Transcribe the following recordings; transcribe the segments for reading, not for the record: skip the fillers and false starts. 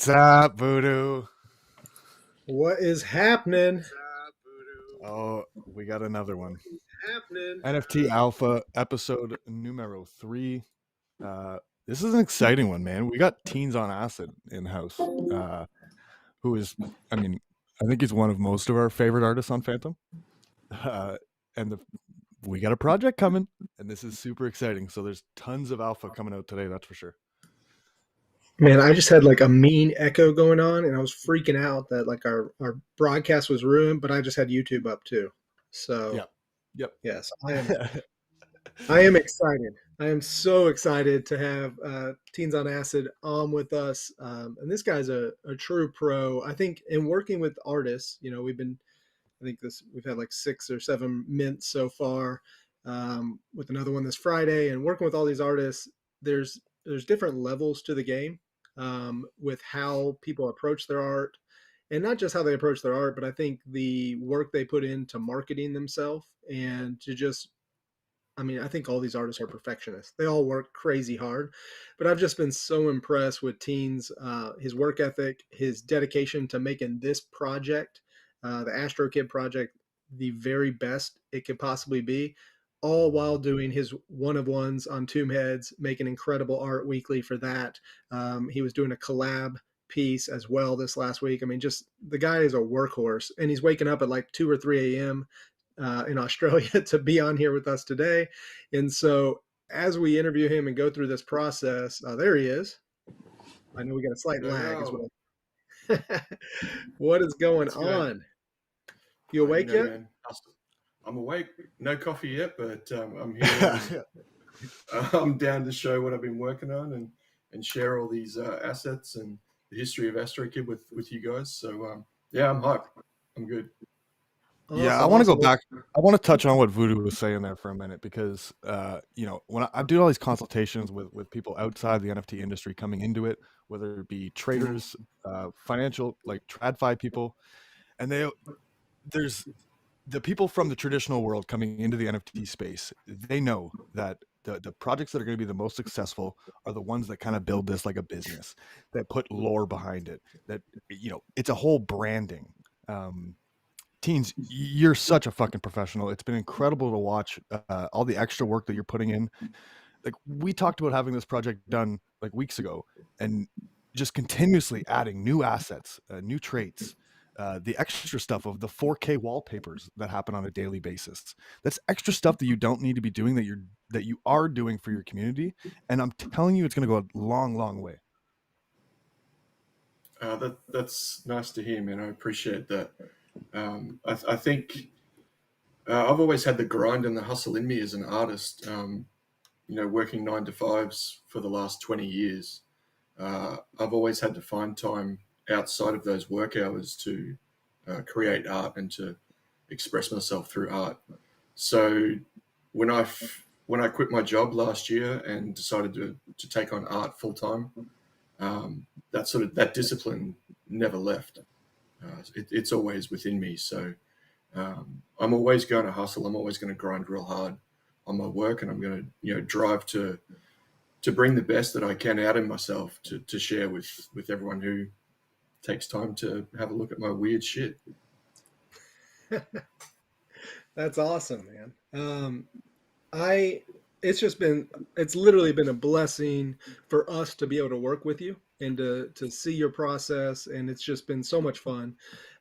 up, Voodoo? What is happening? Oh, we got another one. NFT Alpha episode numero 3. This is an exciting one, man. We got Teens on Acid in house, who is, I think he's one of most of our favorite artists on Phantom. And we got a project coming, and this is super exciting. So there's tons of alpha coming out today, that's for sure. Man, I just had like a mean echo going on, and I was freaking out that like our broadcast was ruined, but I just had YouTube up too. So, Yep. yes, I am excited. I am so excited to have Teens on Acid on with us. And this guy's a true pro. I think in working with artists, we've had like 6 or 7 mints so far, with another one this Friday. And working with all these artists, there's different levels to the game, with how people approach their art, and not just how they approach their art, but I think the work they put into marketing themselves and to just. I think all these artists are perfectionists. They all work crazy hard, but I've just been so impressed with Teens, his work ethic, his dedication to making this project, the AstroKid project, the very best it could possibly be, all while doing his one-of-ones on Tomb Heads, making incredible art weekly for that. He was doing a collab piece as well this last week. Just the guy is a workhorse, and he's waking up at like 2 or 3 a.m. In Australia to be on here with us today. And so as we interview him and go through this process, there he is. I know we got a slight lag as well. What is going on? You awake yet? Man. I'm awake. No coffee yet, but I'm here. I'm down to show what I've been working on and share all these assets and the history of AstroKid with you guys. So yeah, I'm hyped. I'm good. Awesome. Yeah, I want to go back. I want to touch on what Voodoo was saying there for a minute, because when I do all these consultations with people outside the NFT industry coming into it, whether it be traders, financial, like TradFi people, and there's the people from the traditional world coming into the NFT space. They know that the projects that are going to be the most successful are the ones that kind of build this like a business, that put lore behind it, that it's a whole branding. Teens, you're such a fucking professional. It's been incredible to watch all the extra work that you're putting in. Like, we talked about having this project done like weeks ago, and just continuously adding new assets, new traits, the extra stuff of the 4K wallpapers that happen on a daily basis. That's extra stuff that you don't need to be doing, that you are doing for your community. And I'm telling you, it's going to go a long, long way. That's nice to hear, man. I appreciate that. I think I've always had the grind and the hustle in me as an artist, working 9 to 5s for the last 20 years. I've always had to find time outside of those work hours to create art and to express myself through art. So when I quit my job last year and decided to take on art full time, that discipline never left. It's always within me. So I'm always going to hustle. I'm always going to grind real hard on my work, and I'm going to drive to bring the best that I can out of myself to share with everyone who takes time to have a look at my weird shit. That's awesome, man. It's literally been a blessing for us to be able to work with you and to see your process, and it's just been so much fun.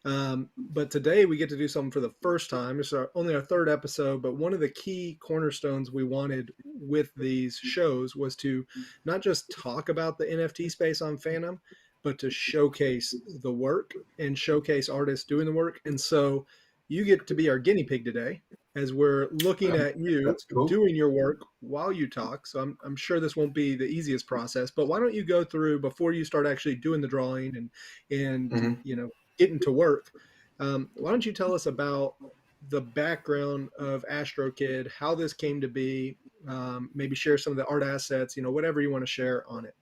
But today we get to do something for the first time. It's only our 3rd episode, but one of the key cornerstones we wanted with these shows was to not just talk about the NFT space on Phantom, but to showcase the work and showcase artists doing the work. And so you get to be our guinea pig today, as we're looking at you doing your work while you talk. So I'm sure this won't be the easiest process, but why don't you go through, before you start actually doing the drawing and getting to work, why don't you tell us about the background of AstroKid, how this came to be, maybe share some of the art assets, whatever you want to share on it.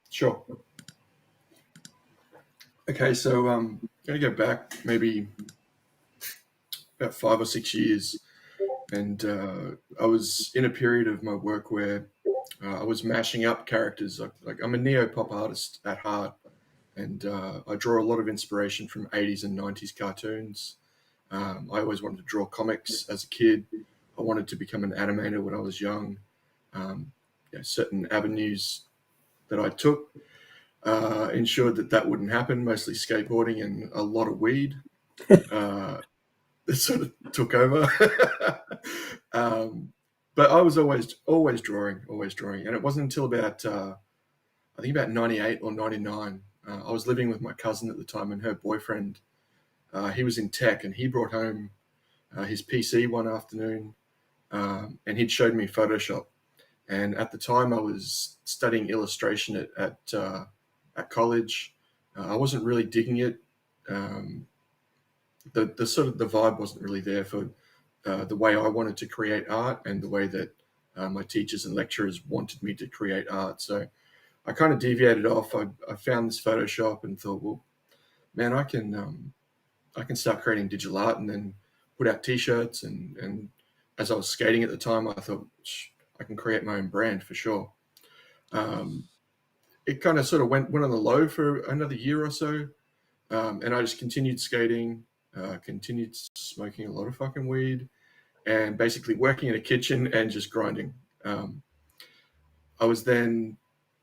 Sure. Okay, so I'm going to go back maybe about 5 or 6 years, and I was in a period of my work where I was mashing up characters. Like I'm a neo-pop artist at heart, And I draw a lot of inspiration from 80s and 90s cartoons. I always wanted to draw comics as a kid. I wanted to become an animator when I was young. Certain avenues that I took ensured that wouldn't happen, mostly skateboarding and a lot of weed. It sort of took over. But I was always drawing. And it wasn't until about, I think about 98 or 99, I was living with my cousin at the time, and her boyfriend, he was in tech, and he brought home his PC one afternoon, and he'd showed me Photoshop. And at the time, I was studying illustration at college. I wasn't really digging it. The sort of the vibe wasn't really there for the way I wanted to create art and the way that my teachers and lecturers wanted me to create art. So I kind of deviated off. I found this Photoshop and thought, well, man, I can start creating digital art and then put out T-shirts. And as I was skating at the time, I thought I can create my own brand for sure. It kind of sort of went on the low for another year or so, and I just continued skating, continued smoking a lot of fucking weed, and basically working in a kitchen and just grinding. I was then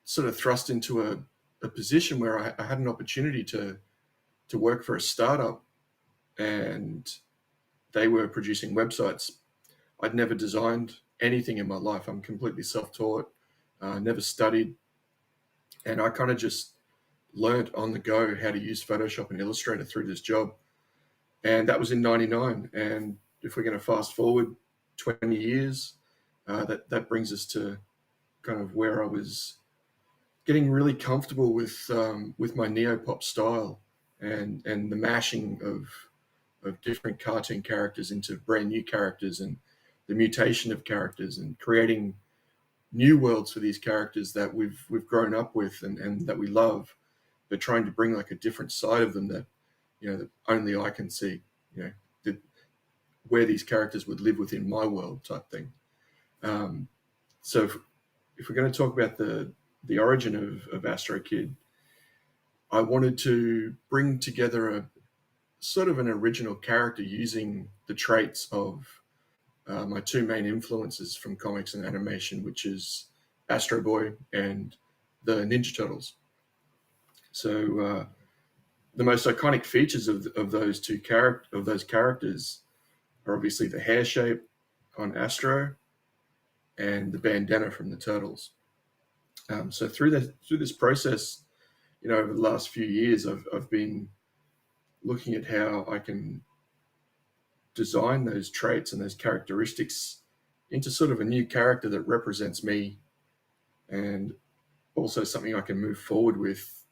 sort of thrust into a position where I had an opportunity to work for a startup, and they were producing websites. I'd never designed anything in my life. I'm completely self-taught, never studied, and I kind of just learned on the go how to use Photoshop and Illustrator through this job. And that was in 99. And if we're going to fast forward 20 years, that brings us to kind of where I was getting really comfortable with my neo-pop style and the mashing of different cartoon characters into brand new characters, and the mutation of characters, and creating new worlds for these characters that we've grown up with and that we love, but trying to bring like a different side of them that, that only I can see, where these characters would live within my world type thing. So if we're going to talk about the origin of AstroKid, I wanted to bring together a sort of an original character using the traits of my two main influences from comics and animation, which is Astro Boy and the Ninja Turtles. So the most iconic features of those characters are obviously the hair shape on Astro and the bandana from the Turtles. So through this process, over the last few years, I've been looking at how I can design those traits and those characteristics into sort of a new character that represents me, and also something I can move forward with.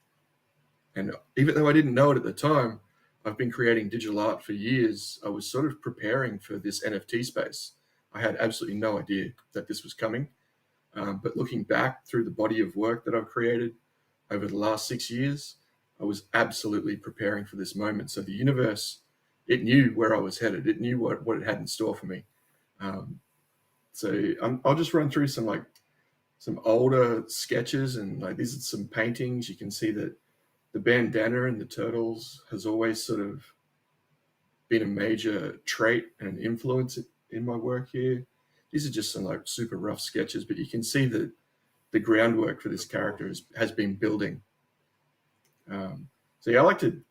And even though I didn't know it at the time, I've been creating digital art for years. I was sort of preparing for this NFT space. I had absolutely no idea that this was coming. But looking back through the body of work that I've created over the last 6 years, I was absolutely preparing for this moment. So the universe, it knew where I was headed. It knew what it had in store for me. So I'll just run through some older sketches, and like these are some paintings. You can see that the bandana and the turtles has always sort of been a major trait and influence in my work here. These are just some like super rough sketches, but you can see that the groundwork for this character has been building. So yeah, I like to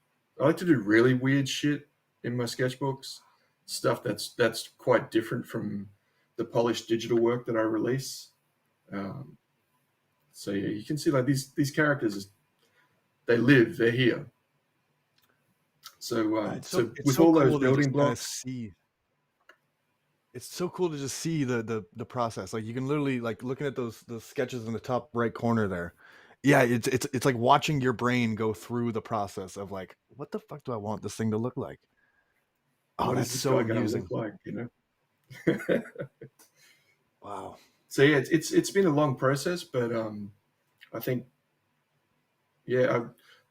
do really weird shit in my sketchbooks, stuff that's quite different from the polished digital work that I release. So yeah, you can see like these characters, they're here. So It's with so all cool those to building just kind of blocks, see. It's so cool to just see the process. Like you can literally, like, looking at those sketches in the top right corner there. Yeah, it's like watching your brain go through the process of like, what the fuck do I want this thing to look like? Oh, what is that's this so guy going to amusing. look like? Wow. So yeah, it's been a long process, but I think I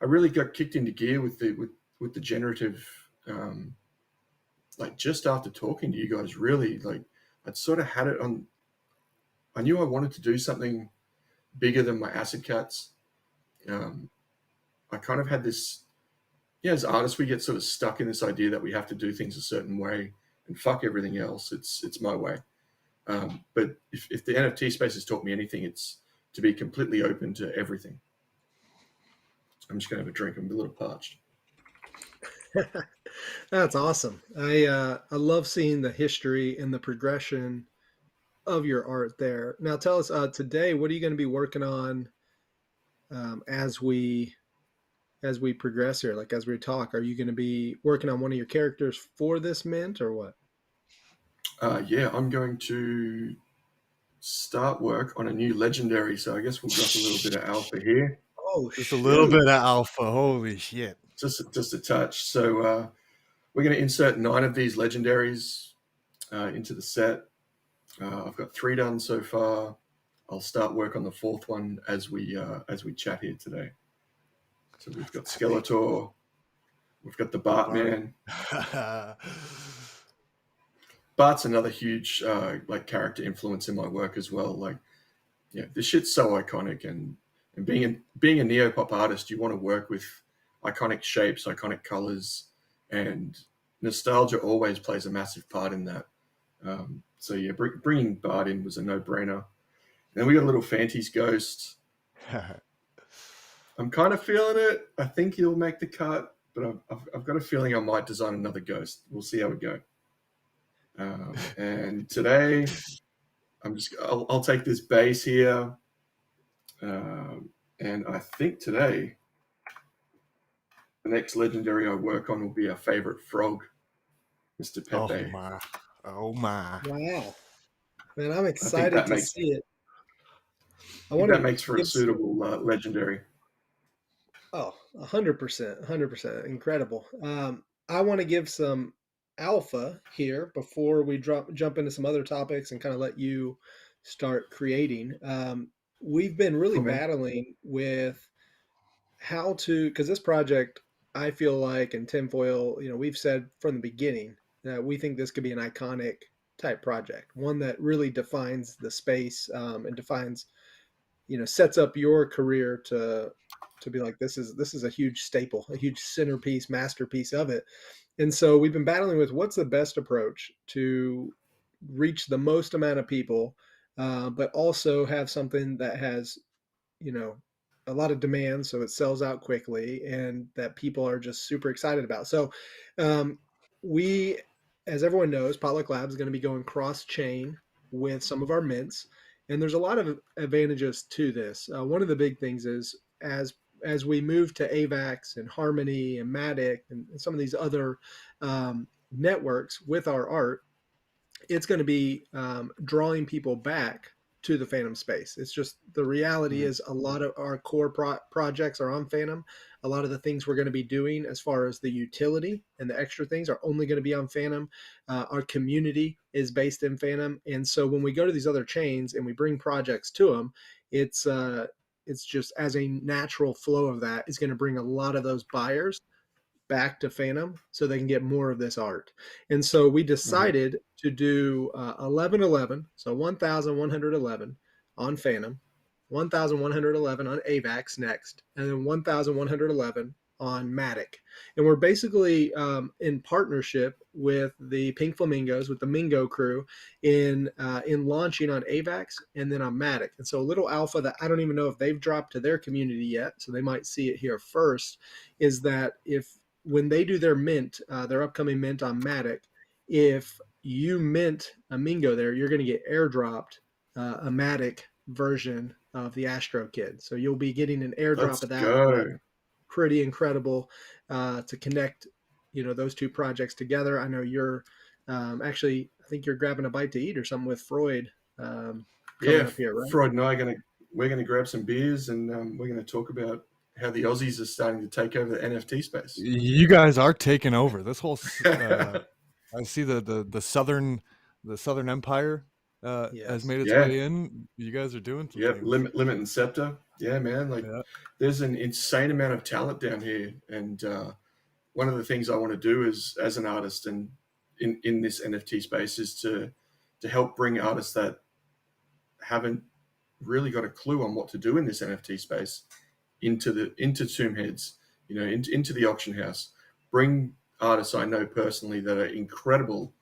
really got kicked into gear with the generative, like just after talking to you guys. Really, like I'd sort of had it on. I knew I wanted to do something bigger than my acid cats, I kind of had this, as artists, we get sort of stuck in this idea that we have to do things a certain way and fuck everything else. It's my way. But if the NFT space has taught me anything, it's to be completely open to everything. I'm just going to have a drink. I'm a little parched. That's awesome. I love seeing the history and the progression of your art there. Now, tell us today, what are you going to be working on as we progress here? Like as we talk, are you going to be working on one of your characters for this mint or what? I'm going to start work on a new legendary. So I guess we'll drop a little bit of alpha here. Oh, Just a little bit of alpha. Holy shit! Just a touch. So we're going to insert 9 of these legendaries into the set. I've got 3 done so far. I'll start work on the 4th one as we chat here today. So we've got Skeletor, we've got the Bartman. Bart's another huge like character influence in my work as well. Like, this shit's so iconic, and being a neopop artist, you want to work with iconic shapes, iconic colors, and nostalgia always plays a massive part in that. So yeah, bringing Bart in was a no-brainer. And then we got a little Fanty's Ghost. I'm kind of feeling it. I think he'll make the cut, but I've got a feeling I might design another ghost. We'll see how we go. And today, I'll take this base here, and I think today the next legendary I work on will be our favorite frog, Mr. Pepe. Oh my! Wow, man, I'm excited to see it. I think that makes for a suitable legendary. Oh, 100%, incredible. I want to give some alpha here before we jump into some other topics and kind of let you start creating. We've been really battling with how to, because this project, I feel like, and Tinfoil, we've said from the beginning that we think this could be an iconic type project, one that really defines the space and defines, sets up your career to be like, this is a huge staple, a huge centerpiece, masterpiece of it. And so we've been battling with what's the best approach to reach the most amount of people, but also have something that has, a lot of demand, so it sells out quickly, and that people are just super excited about. So we, as everyone knows, Potluck Labs is going to be going cross-chain with some of our mints, and there's a lot of advantages to this. One of the big things is as we move to AVAX and Harmony and Matic and some of these other networks with our art, it's going to be drawing people back to the Phantom space. It's just the reality is a lot of our core projects are on Phantom. A lot of the things we're going to be doing as far as the utility and the extra things are only going to be on Phantom. Our community is based in Phantom. And so when we go to these other chains and we bring projects to them, it's just as a natural flow of that is going to bring a lot of those buyers back to Phantom so they can get more of this art. And so we decided to do 1111, so 1111 on Phantom, 1111 on AVAX next, and then 1111 on Matic. And we're basically in partnership with the Pink Flamingos, with the Mingo crew, in launching on AVAX and then on Matic. And so a little alpha that I don't even know if they've dropped to their community yet, so they might see it here first, is that when they do their mint, their upcoming mint on Matic, if you mint a Mingo there, you're going to get airdropped a Matic version of the AstroKid. So you'll be getting an airdrop of that. Go. Pretty incredible to connect, those two projects together. I know you're actually, I think you're grabbing a bite to eat or something with Freud coming up here, right? Freud and I we're going to grab some beers and we're going to talk about how the Aussies are starting to take over the NFT space. You guys are taking over this whole. I see the Southern Empire has made its way in. You guys are doing some things. Limit and Scepter. Yeah, man. There's an insane amount of talent down here, and one of the things I want to do is, as an artist and in this NFT space, is to help bring artists that haven't really got a clue on what to do in this NFT space into Tombheads, into the auction house. Bring artists I know personally that are incredible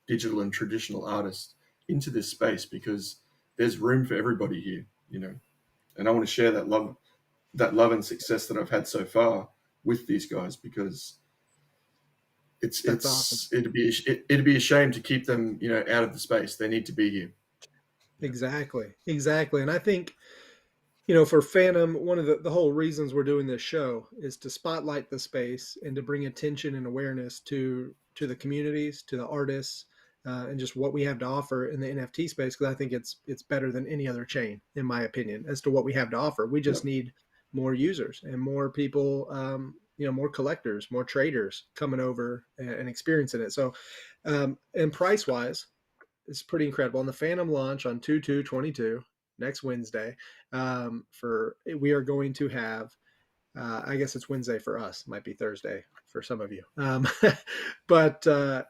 digital and traditional artists into this space, because there's room for everybody here, and I want to share that love and success that I've had so far with these guys, because That's awesome. it'd be a shame to keep them out of the space. They need to be here. Exactly. And I think, for Phantom, one of the whole reasons we're doing this show is to spotlight the space and to bring attention and awareness to the communities, to the artists, and just what we have to offer in the NFT space. Because I think it's better than any other chain, in my opinion, as to what we have to offer. We just need more users and more people, more collectors, more traders coming over and experiencing it. So, and price wise, it's pretty incredible. On the Phantom launch on 2/2/22 next Wednesday, we are going to have, I guess it's Wednesday for us, might be Thursday for some of you, but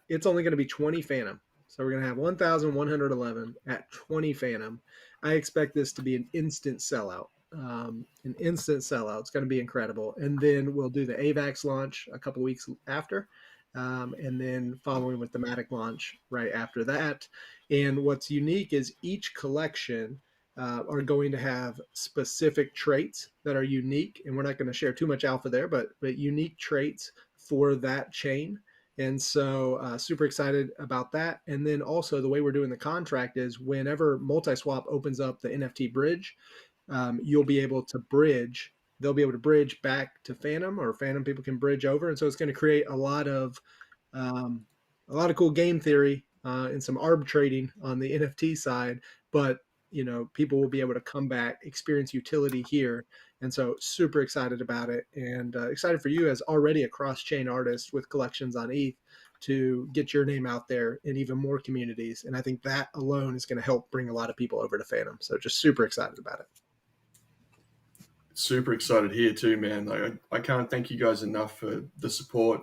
it's only going to be 20 Phantom. So we're going to have 1,111 at 20 Phantom. I expect this to be an instant sellout. It's going to be incredible. And then we'll do the AVAX launch a couple weeks after. And then following with the Matic launch right after that. And what's unique is each collection are going to have specific traits that are unique. And we're not going to share too much alpha there, but unique traits for that chain. And so super excited about that. And then also the way we're doing the contract is whenever Multiswap opens up the NFT bridge, you'll be able to bridge. They'll be able to bridge back to Phantom, or Phantom people can bridge over. And so it's going to create a lot of cool game theory and some arb trading on the NFT side. But, people will be able to come back, experience utility here. And so super excited about it, and excited for you as already a cross-chain artist with collections on ETH to get your name out there in even more communities. And I think that alone is going to help bring a lot of people over to Phantom. So just super excited about it. Super excited here too, man. Like I can't thank you guys enough for the support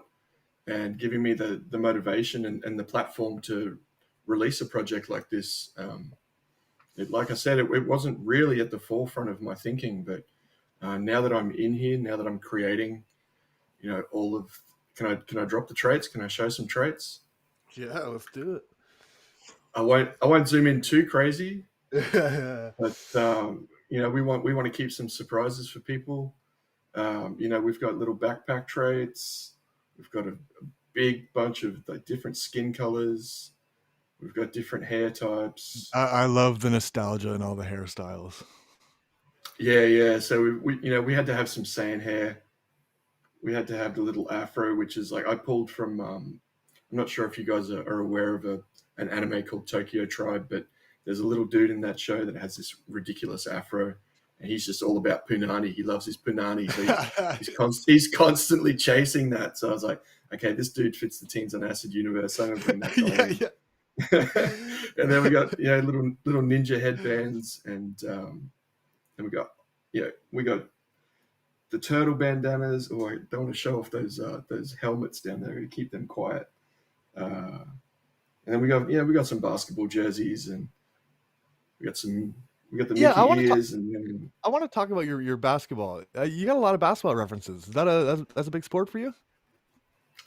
and giving me the motivation and the platform to release a project like this. Like I said, it wasn't really at the forefront of my thinking, but now that I'm in here, now that I'm creating, all of, can I drop the traits? Can I show some traits? Yeah, let's do it. I won't zoom in too crazy, but we want to keep some surprises for people. We've got little backpack traits. We've got a big bunch of different skin colors. We've got different hair types. I love the nostalgia and all the hairstyles. Yeah. So we had to have some sand hair. We had to have the little afro, which is like I pulled from. I'm not sure if you guys are aware of an anime called Tokyo Tribe, but there's a little dude in that show that has this ridiculous afro, and he's just all about punani. He loves his punani, so he's constantly chasing that. So I was like, okay, this dude fits the Teens on Acid universe. I'm gonna bring that guy in. Yeah. And then we got little ninja headbands, and we got the turtle bandanas. Or I don't want to show off those helmets down there to keep them quiet. And then we got some basketball jerseys, and we got the Mickey ears. I want to talk about your basketball. You got a lot of basketball references. Is that's a big sport for you?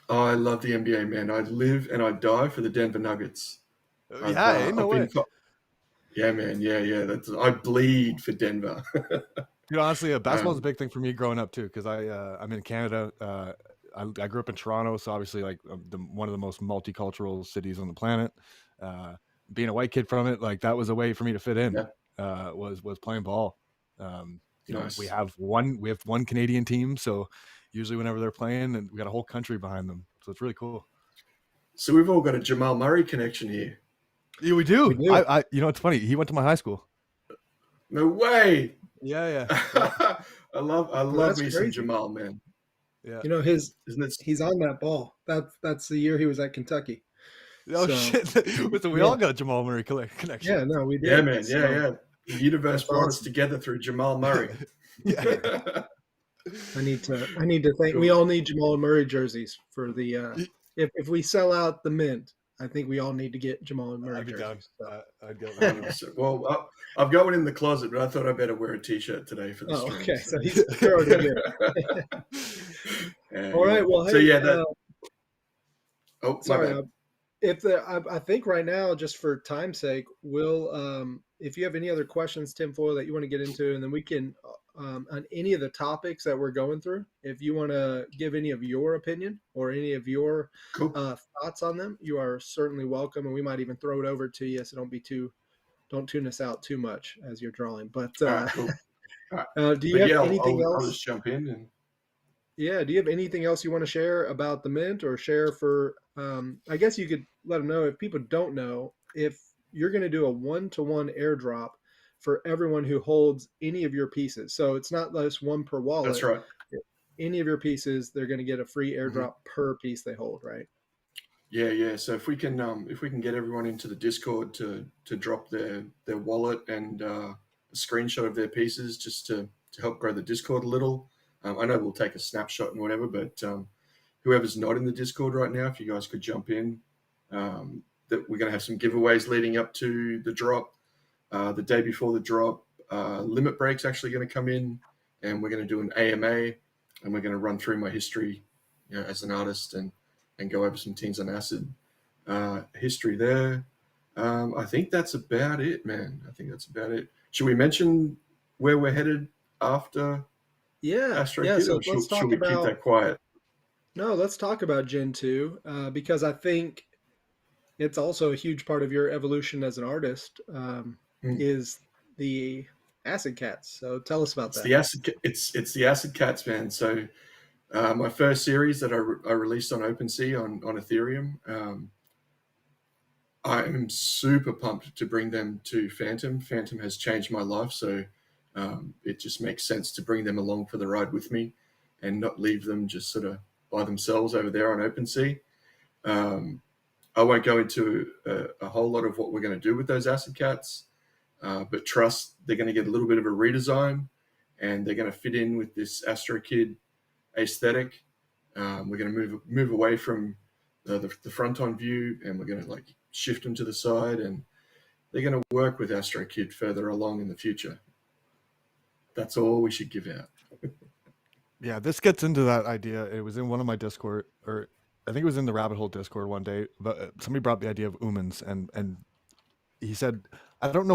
Oh, I love the NBA, man. I live and I die for the Denver Nuggets. Yeah, no way. Yeah, man. Yeah. I bleed for Denver. Dude, honestly, basketball is a big thing for me growing up too, because I'm in Canada. I grew up in Toronto, so obviously like one of the most multicultural cities on the planet. Being a white kid from it, like that was a way for me to fit in. Yeah. Was playing ball. Nice. We have one Canadian team, so usually whenever they're playing, and we got a whole country behind them, so it's really cool. So we've all got a Jamal Murray connection here. Yeah, we do. I it's funny. He went to my high school. No way. Yeah. I love me some Jamal, man. Yeah. He's on that ball. That's the year he was at Kentucky. Oh, shit. So we all got a Jamal Murray connection. Yeah, no, we did. Yeah, man. Yeah. The universe brought us together through Jamal Murray. Yeah. I need to thank. We all need Jamal Murray jerseys for the. If we sell out the mint, I think we all need to get Jamal and Murray I'd be down. jerseys. So. I'd go. 100%. Well, I've got one in the closet, but I thought I'd better wear a t-shirt today for the Oh, stream. okay. So they're already good. All right. Well, hey. So yeah, sorry. I think right now, just for time's sake, we'll if you have any other questions, Tinfoil, that you want to get into, and then we can on any of the topics that we're going through, if you want to give any of your opinion or any of your cool. thoughts on them, you are certainly welcome, and we might even throw it over to you. So don't tune us out too much as you're drawing. But cool. Right. Do you have anything else? I'll just jump in and. Yeah. Do you have anything else you want to share about the mint or share for, I guess you could let them know if people don't know, if you're going to do a 1-to-1 airdrop for everyone who holds any of your pieces. So it's not just one per wallet. That's right. Any of your pieces, they're going to get a free airdrop per piece they hold, right? Yeah. So if we can get everyone into the Discord to drop their wallet and a screenshot of their pieces just to help grow the Discord a little. I know we'll take a snapshot and whatever, but whoever's not in the Discord right now, if you guys could jump in, that we're going to have some giveaways leading up to the drop. The day before the drop, Limit Break's actually going to come in, and we're going to do an AMA, and we're going to run through my history, as an artist and go over some Teens on Acid history there. I think that's about it, man. I think that's about it. Should we mention where we're headed after? AstroKid, so or should we keep that quiet? No, let's talk about Gen 2 because I think it's also a huge part of your evolution as an artist is the Acid Cats. So tell us about that. It's the Acid Cats, man. So my first series that I released on OpenSea on Ethereum, I am super pumped to bring them to Phantom. Phantom has changed my life, so it just makes sense to bring them along for the ride with me and not leave them just sort of by themselves over there on OpenSea. I won't go into a whole lot of what we're going to do with those Acid Cats, but trust they're going to get a little bit of a redesign, and they're going to fit in with this AstroKid aesthetic. We're going to move away from the front-on view, and we're going to shift them to the side, and they're going to work with AstroKid further along in the future. That's all we should give out. Yeah, this gets into that idea. It was in one of my Discord, or I think it was in the Rabbit Hole Discord one day, but somebody brought the idea of Umans, and he said, I don't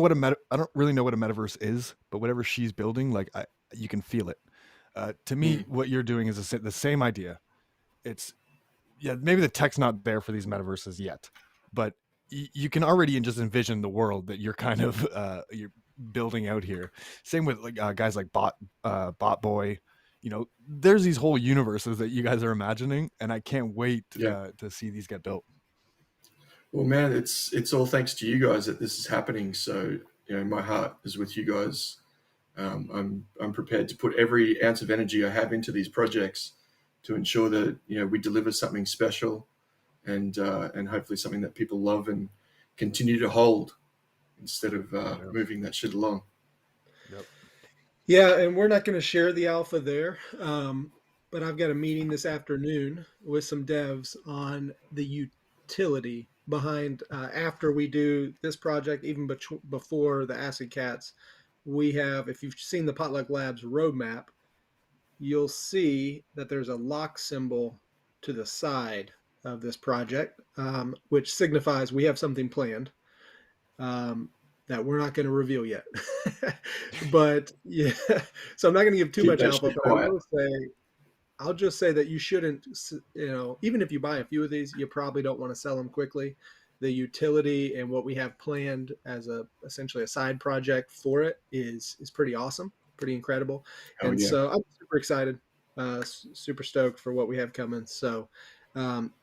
really know what a metaverse is, but whatever she's building, you can feel it. To me, what you're doing is the same idea. It's, maybe the tech's not there for these metaverses yet, but you can already just envision the world that you're kind of you're building out here. Same with guys like Bot Boy. There's these whole universes that you guys are imagining, and I can't wait to see these get built. Well, man, it's all thanks to you guys that this is happening. So, my heart is with you guys. I'm prepared to put every ounce of energy I have into these projects to ensure that we deliver something special, and hopefully something that people love and continue to hold instead of moving that shit along. Yep. Yeah, and we're not going to share the alpha there, but I've got a meeting this afternoon with some devs on the utility behind after we do this project, even before the Acid Cats. We have, if you've seen the Potluck Labs roadmap, you'll see that there's a lock symbol to the side of this project, which signifies we have something planned. That we're not going to reveal yet. But yeah, so I'm not going to give too much alpha, but I'll just say that you shouldn't, even if you buy a few of these, you probably don't want to sell them quickly. The utility and what we have planned as essentially a side project for it is pretty awesome, pretty incredible. So I'm super excited, super stoked for what we have coming. So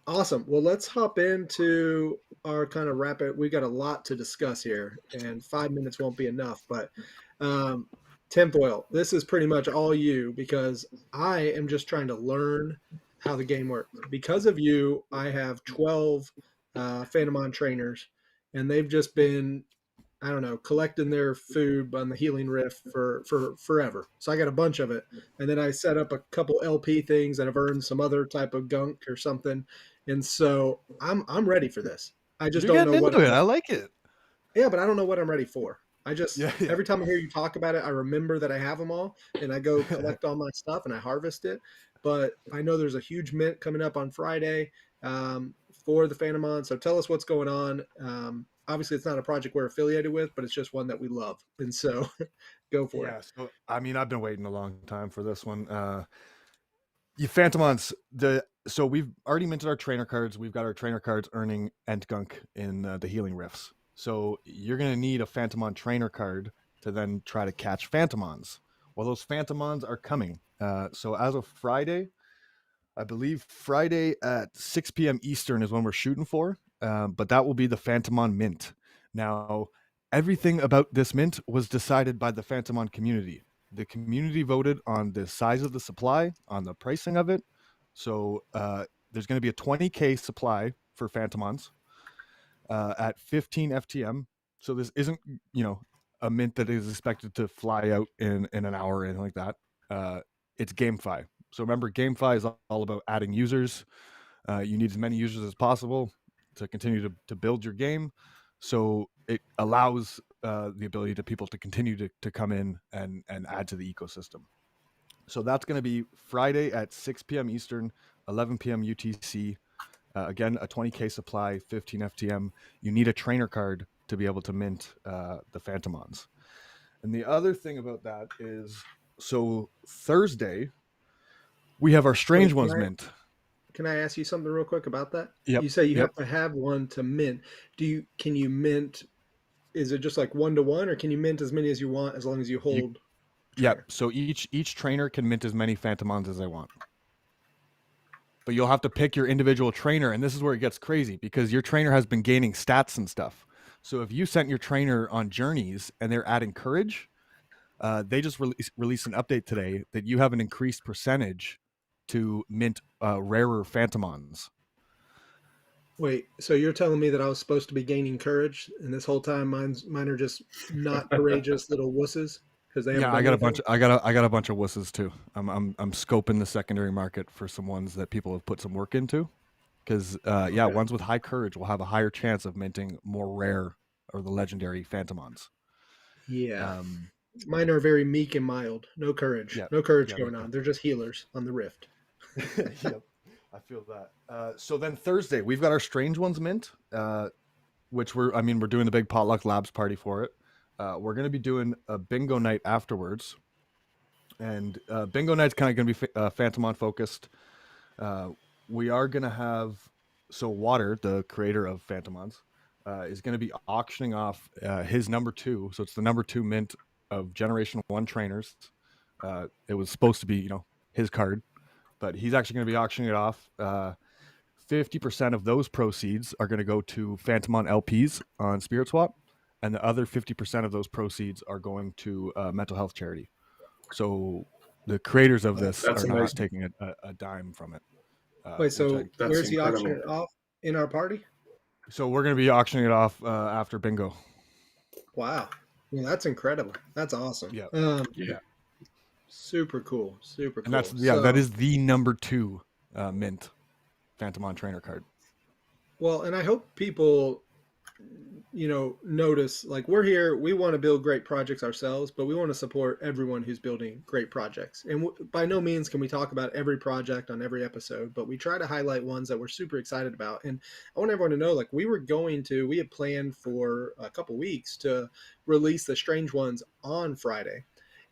awesome. Well, let's hop into our kind of rapid. We got a lot to discuss here, and 5 minutes won't be enough. But Tinfoil, this is pretty much all you, because I am just trying to learn how the game works. Because of you, I have 12 Phantomon trainers, and they've just been, I don't know, collecting their food on the Healing Rift for forever. So I got a bunch of it. And then I set up a couple LP things and I've earned some other type of gunk or something. And so I'm ready for this. I just You're don't know getting what into it. I like it. Yeah, but I don't know what I'm ready for. I just Yeah, yeah. every time I hear you talk about it, I remember that I have them all, and I go collect all my stuff and I harvest it. But I know there's a huge mint coming up on Friday for the Phantomon. So tell us what's going on. Obviously, it's not a project we're affiliated with, but it's just one that we love, and so go for it. Yeah. So I mean, I've been waiting a long time for this one. You Phantomons, so we've already minted our trainer cards. We've got our trainer cards earning Entgunk in the healing rifts. So you're gonna need a Phantomon trainer card to then try to catch Phantomons. Well, those Phantomons are coming. So as of Friday, I believe Friday at 6 p.m. Eastern is when we're shooting for. But that will be the Phantomon mint. Now, everything about this mint was decided by the Phantomon community. The community voted on the size of the supply, on the pricing of it. So there's going to be a 20K supply for Phantomons at 15 FTM. So this isn't, a mint that is expected to fly out in an hour or anything like that. It's GameFi. So remember, GameFi is all about adding users. You need as many users as possible to continue to build your game. So it allows the ability to people to continue to come in and add to the ecosystem. So that's going to be Friday at 6 p.m. Eastern, 11 p.m. UTC. Again, a 20K supply, 15 FTM. You need a trainer card to be able to mint the Phantomons. And the other thing about that is, so Thursday, we have our Strange Wait, Ones mint. can I ask you something real quick about that? Yep. You say you Yep. have to have one to mint. Can you mint? Is it just like 1-to-1, or can you mint as many as you want as long as you hold? Yep. So each trainer can mint as many Phantomons as they want. But you'll have to pick your individual trainer, and this is where it gets crazy because your trainer has been gaining stats and stuff. So if you sent your trainer on journeys and they're adding courage, they just released an update today that you have an increased percentage to mint rarer Phantomons. Wait, so you're telling me that I was supposed to be gaining courage, and this whole time mine are just not courageous little wusses because they haven't Yeah, I done got a anything? bunch. I got a bunch of wusses too. I'm scoping the secondary market for some ones that people have put some work into, because yeah, Okay. ones with high courage will have a higher chance of minting more rare or the legendary Phantomons. Yeah. Um, Mine are very meek and mild. No courage. yeah, No courage yeah, me going too. on. They're just healers on the rift. Yep, I feel that. So then Thursday we've got our Strange Ones mint, which we're doing the big Potluck Labs party for it. We're gonna be doing a bingo night afterwards, and bingo night's kind of gonna be Phantomon focused. We are gonna have Water, the creator of Phantomons, is gonna be auctioning off his number two. So it's the number two mint of Generation One trainers. It was supposed to be his card, but he's actually going to be auctioning it off. 50% of those proceeds are going to go to Phantomon LPs on Spirit Swap, and the other 50% of those proceeds are going to mental health charity. So the creators of this That's are not amazing. taking a dime from it. Wait, Which so That's where's he auctioning incredible. it off? In our party? so we're going to be auctioning it off after bingo. Wow. Well, that's incredible. That's awesome. Yeah, Yeah. yeah, Super cool. Super and that's cool. that So, is the number two mint Phantomon trainer card. well, and I hope people notice, like, we're here, we want to build great projects ourselves, but we want to support everyone who's building great projects. And by no means can we talk about every project on every episode, but we try to highlight ones that we're super excited about. And I want everyone to know, like, we had planned for a couple weeks to release the Strange Ones on Friday.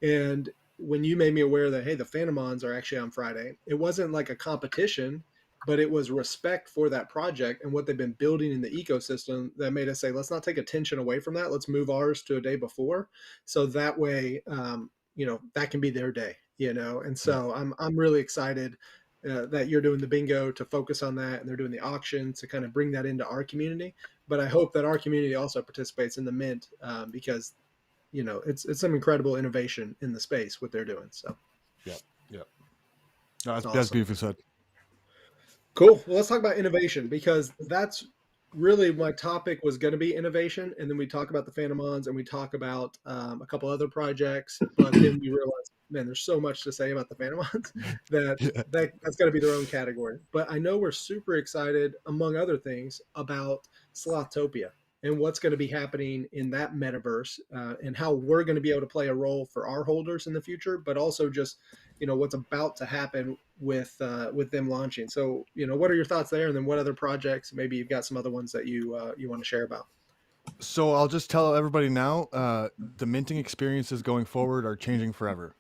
And when you made me aware that, hey, the Phantomons are actually on Friday, it wasn't like a competition, but it was respect for that project and what they've been building in the ecosystem that made us say, let's not take attention away from that. Let's move ours to a day before, so that way, that can be their day. And Yeah. so I'm really excited that you're doing the bingo to focus on that, and they're doing the auction to kind of bring that into our community. But I hope that our community also participates in the mint because it's some incredible innovation in the space what they're doing. So Yeah, yeah. No, that's awesome. beautifully said. Cool. Well, let's talk about innovation because that's really my topic was going to be innovation, and then we talk about the Phantomons and we talk about a couple other projects, but then we realized, man, there's so much to say about the Phantomons Yeah. that's got to be their own category. But I know we're super excited, among other things, about Slothopia and what's going to be happening in that metaverse, and how we're going to be able to play a role for our holders in the future, but also just what's about to happen with them launching. So what are your thoughts there, and then what other projects? Maybe you've got some other ones that you want to share about. So I'll just tell everybody now, the minting experiences going forward are changing forever.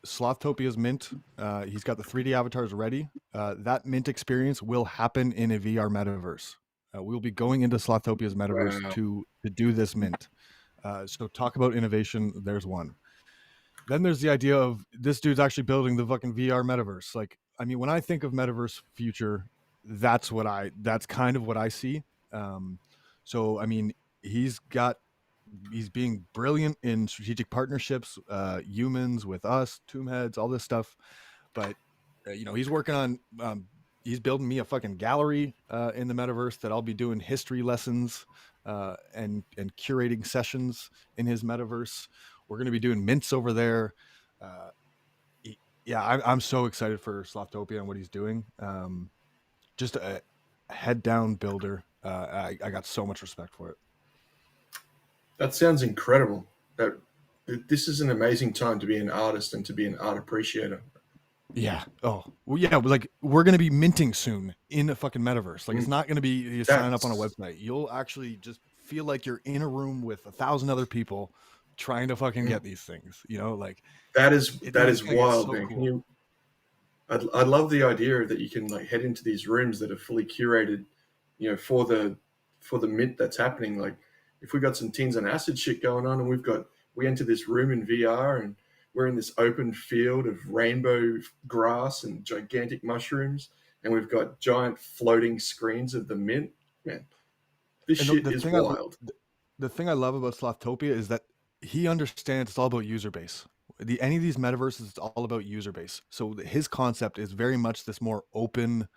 Slothopia's mint, he's got the 3D avatars ready. That mint experience will happen in a VR metaverse. We'll be going into Slothopia's metaverse Wow. to do this mint. So talk about innovation. There's one. Then there's the idea of this dude's actually building the fucking VR metaverse. Like, I mean, when I think of metaverse future, that's kind of what I see. Um, so I mean, he's being brilliant in strategic partnerships, humans with us, tomb heads, all this stuff. But he's working on he's building me a fucking gallery in the metaverse that I'll be doing history lessons and curating sessions in his metaverse. We're going to be doing mints over there. Uh, yeah, I'm so excited for Slothopia and what he's doing. Just a head down builder. I got so much respect for it. That sounds incredible. This is an amazing time to be an artist and to be an art appreciator. Yeah. Oh, well, yeah. Like we're gonna be minting soon in a fucking metaverse. Like it's not gonna be you sign up on a That's website. You'll actually just feel like you're in a room with 1,000 other people trying to fucking get these things. Like that is it's that gonna is get wild, so man. Can cool. you? I love the idea that you can like head into these rooms that are fully curated, for the mint that's happening. Like if we got some Teens on Acid shit going on, and we enter this room in VR, and we're in this open field of rainbow grass and gigantic mushrooms, and we've got giant floating screens of the mint. Man, this And shit is wild. the thing I love about Slothtopia is that he understands it's all about user base. Any of these metaverses, it's all about user base. So his concept is very much this open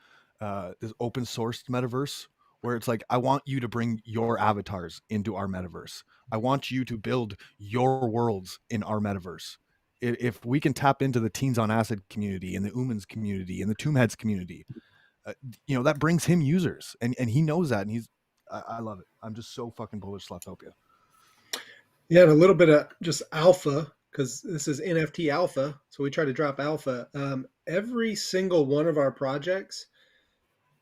sourced metaverse where it's like, I want you to bring your avatars into our metaverse. I want you to build your worlds in our metaverse. If we can tap into the Teens on Acid community and the Umans community and the Tombheads community, that brings him users, and he knows that, and I love it. I'm just so fucking bullish Slothopia. Yeah, and a little bit of just alpha, because this is NFT alpha, so we try to drop alpha. Every single one of our projects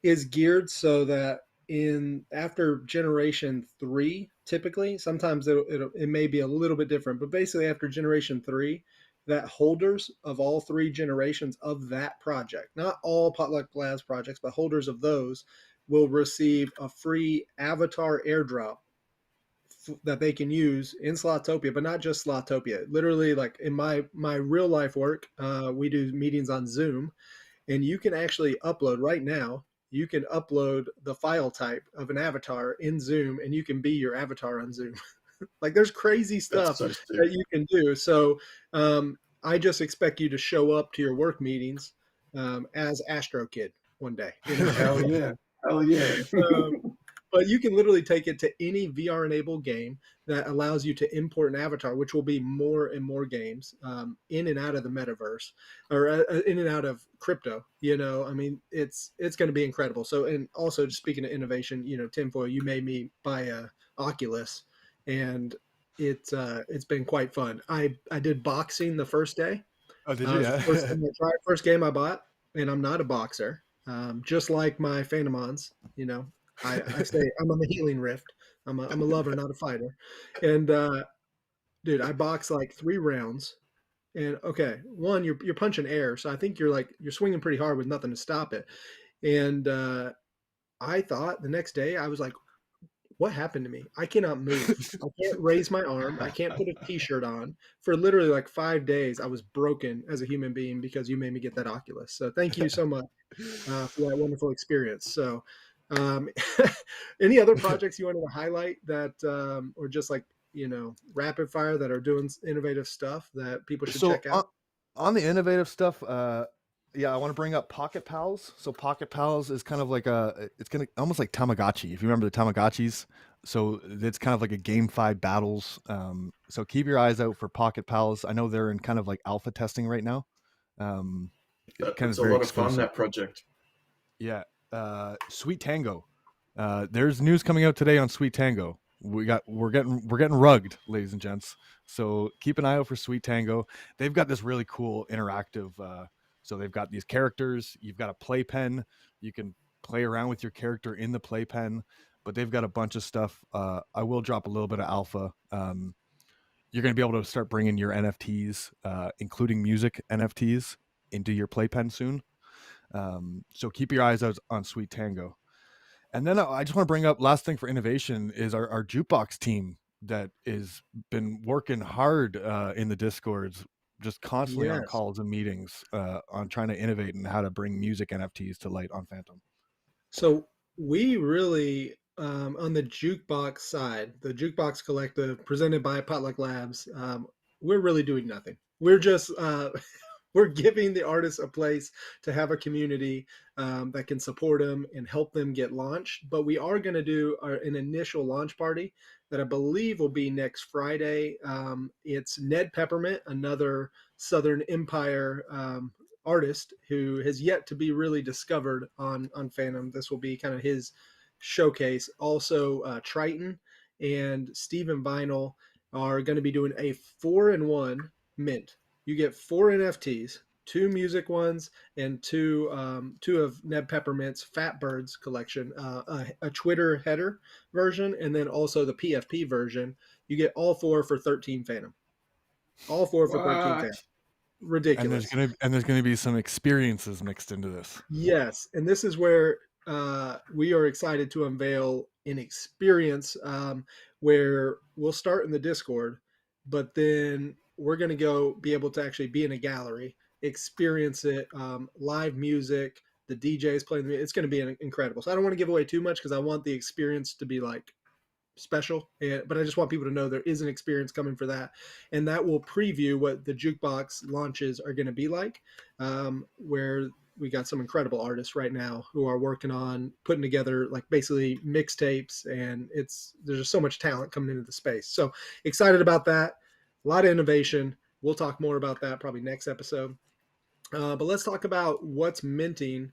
is geared so that in after generation 3, typically, sometimes it may be a little bit different, but basically after generation 3, that holders of all 3 generations of that project, not all Potluck Labs projects, but holders of those, will receive a free avatar airdrop that they can use in Slothopia, but not just Slothopia. Literally, like in my real life work, we do meetings on Zoom, and you can actually upload right now. You can upload the file type of an avatar in Zoom, and you can be your avatar on Zoom. Like there's crazy That's stuff so sick. that you can do. So I just expect you to show up to your work meetings as AstroKid one day. Hell yeah. Hell yeah. um, but you can literally take it to any VR enabled game that allows you to import an avatar, which will be more and more games in and out of the metaverse, or in and out of crypto. I mean, it's going to be incredible. So, and also just speaking of innovation, Tinfoil, you made me buy a Oculus, and it's been quite fun. I did boxing the first day. Oh, did It you? was the first Yeah. time I tried, first game I bought, and I'm not a boxer. Just like my Phantomons, I say I'm on the healing rift. I'm a lover, not a fighter. And dude, I boxed like 3 rounds. And okay, one, you're punching air, so I think you're swinging pretty hard with nothing to stop it. And I thought the next day I was like, what happened to me? I cannot move. I can't raise my arm. I can't put a t-shirt on. For literally like 5 days, I was broken as a human being because you made me get that Oculus. So thank you so much for that wonderful experience. So, um, any other projects you wanted to highlight that, or just like rapid fire that are doing innovative stuff that people should So check out? on the innovative stuff, Yeah, I want to bring up Pocket Pals. So Pocket Pals is kind of like it's gonna almost like Tamagotchi. If you remember the Tamagotchis, so it's kind of like a GameFi battles. So keep your eyes out for Pocket Pals. I know they're in kind of like alpha testing right now. Um, it kind of It's a very lot of fun, exclusive. that project. Yeah. Sweet Tango. There's news coming out today on Sweet Tango. We're getting rugged, ladies and gents. So keep an eye out for Sweet Tango. They've got this really cool interactive. So they've got these characters. You've got a playpen. You can play around with your character in the playpen. But they've got a bunch of stuff. I will drop a little bit of alpha. You're going to be able to start bringing your NFTs, including music NFTs, into your playpen soon. So keep your eyes out on Sweet Tango. And then I just want to bring up last thing for innovation is our jukebox team that is been working hard in the discords, just constantly on Yes. calls and meetings on trying to innovate and how to bring music NFTs to light on Phantom. So we really, on the jukebox side, the Jukebox Collective presented by Potluck Labs, we're really doing nothing. We're just we're giving the artists a place to have a community that can support them and help them get launched. But we are going to do an initial launch party that I believe will be next Friday. It's Ned Peppermint, another Southern Empire artist who has yet to be really discovered on Phantom. This will be kind of his showcase. Also, Triton and Steven Vinyl are going to be doing a 4-in-1 mint. You get 4 NFTs, 2 music ones, and two of Ned Peppermint's Fat Birds collection, a Twitter header version, and then also the PFP version. You get all four for 13 Phantom. All four for 13 Phantom. What? Ridiculous. And there's gonna be some experiences mixed into this. Yes, and this is where we are excited to unveil an experience where we'll start in the Discord, but then we're going to go be able to actually be in a gallery, experience it, live music, the DJs playing. It's going to be incredible. So I don't want to give away too much because I want the experience to be like special, but I just want people to know there is an experience coming for that, and that will preview what the jukebox launches are going to be like, where we got some incredible artists right now who are working on putting together like basically mixtapes, and there's just so much talent coming into the space. So excited about that. A lot of innovation. We'll talk more about that probably next episode. But let's talk about what's minting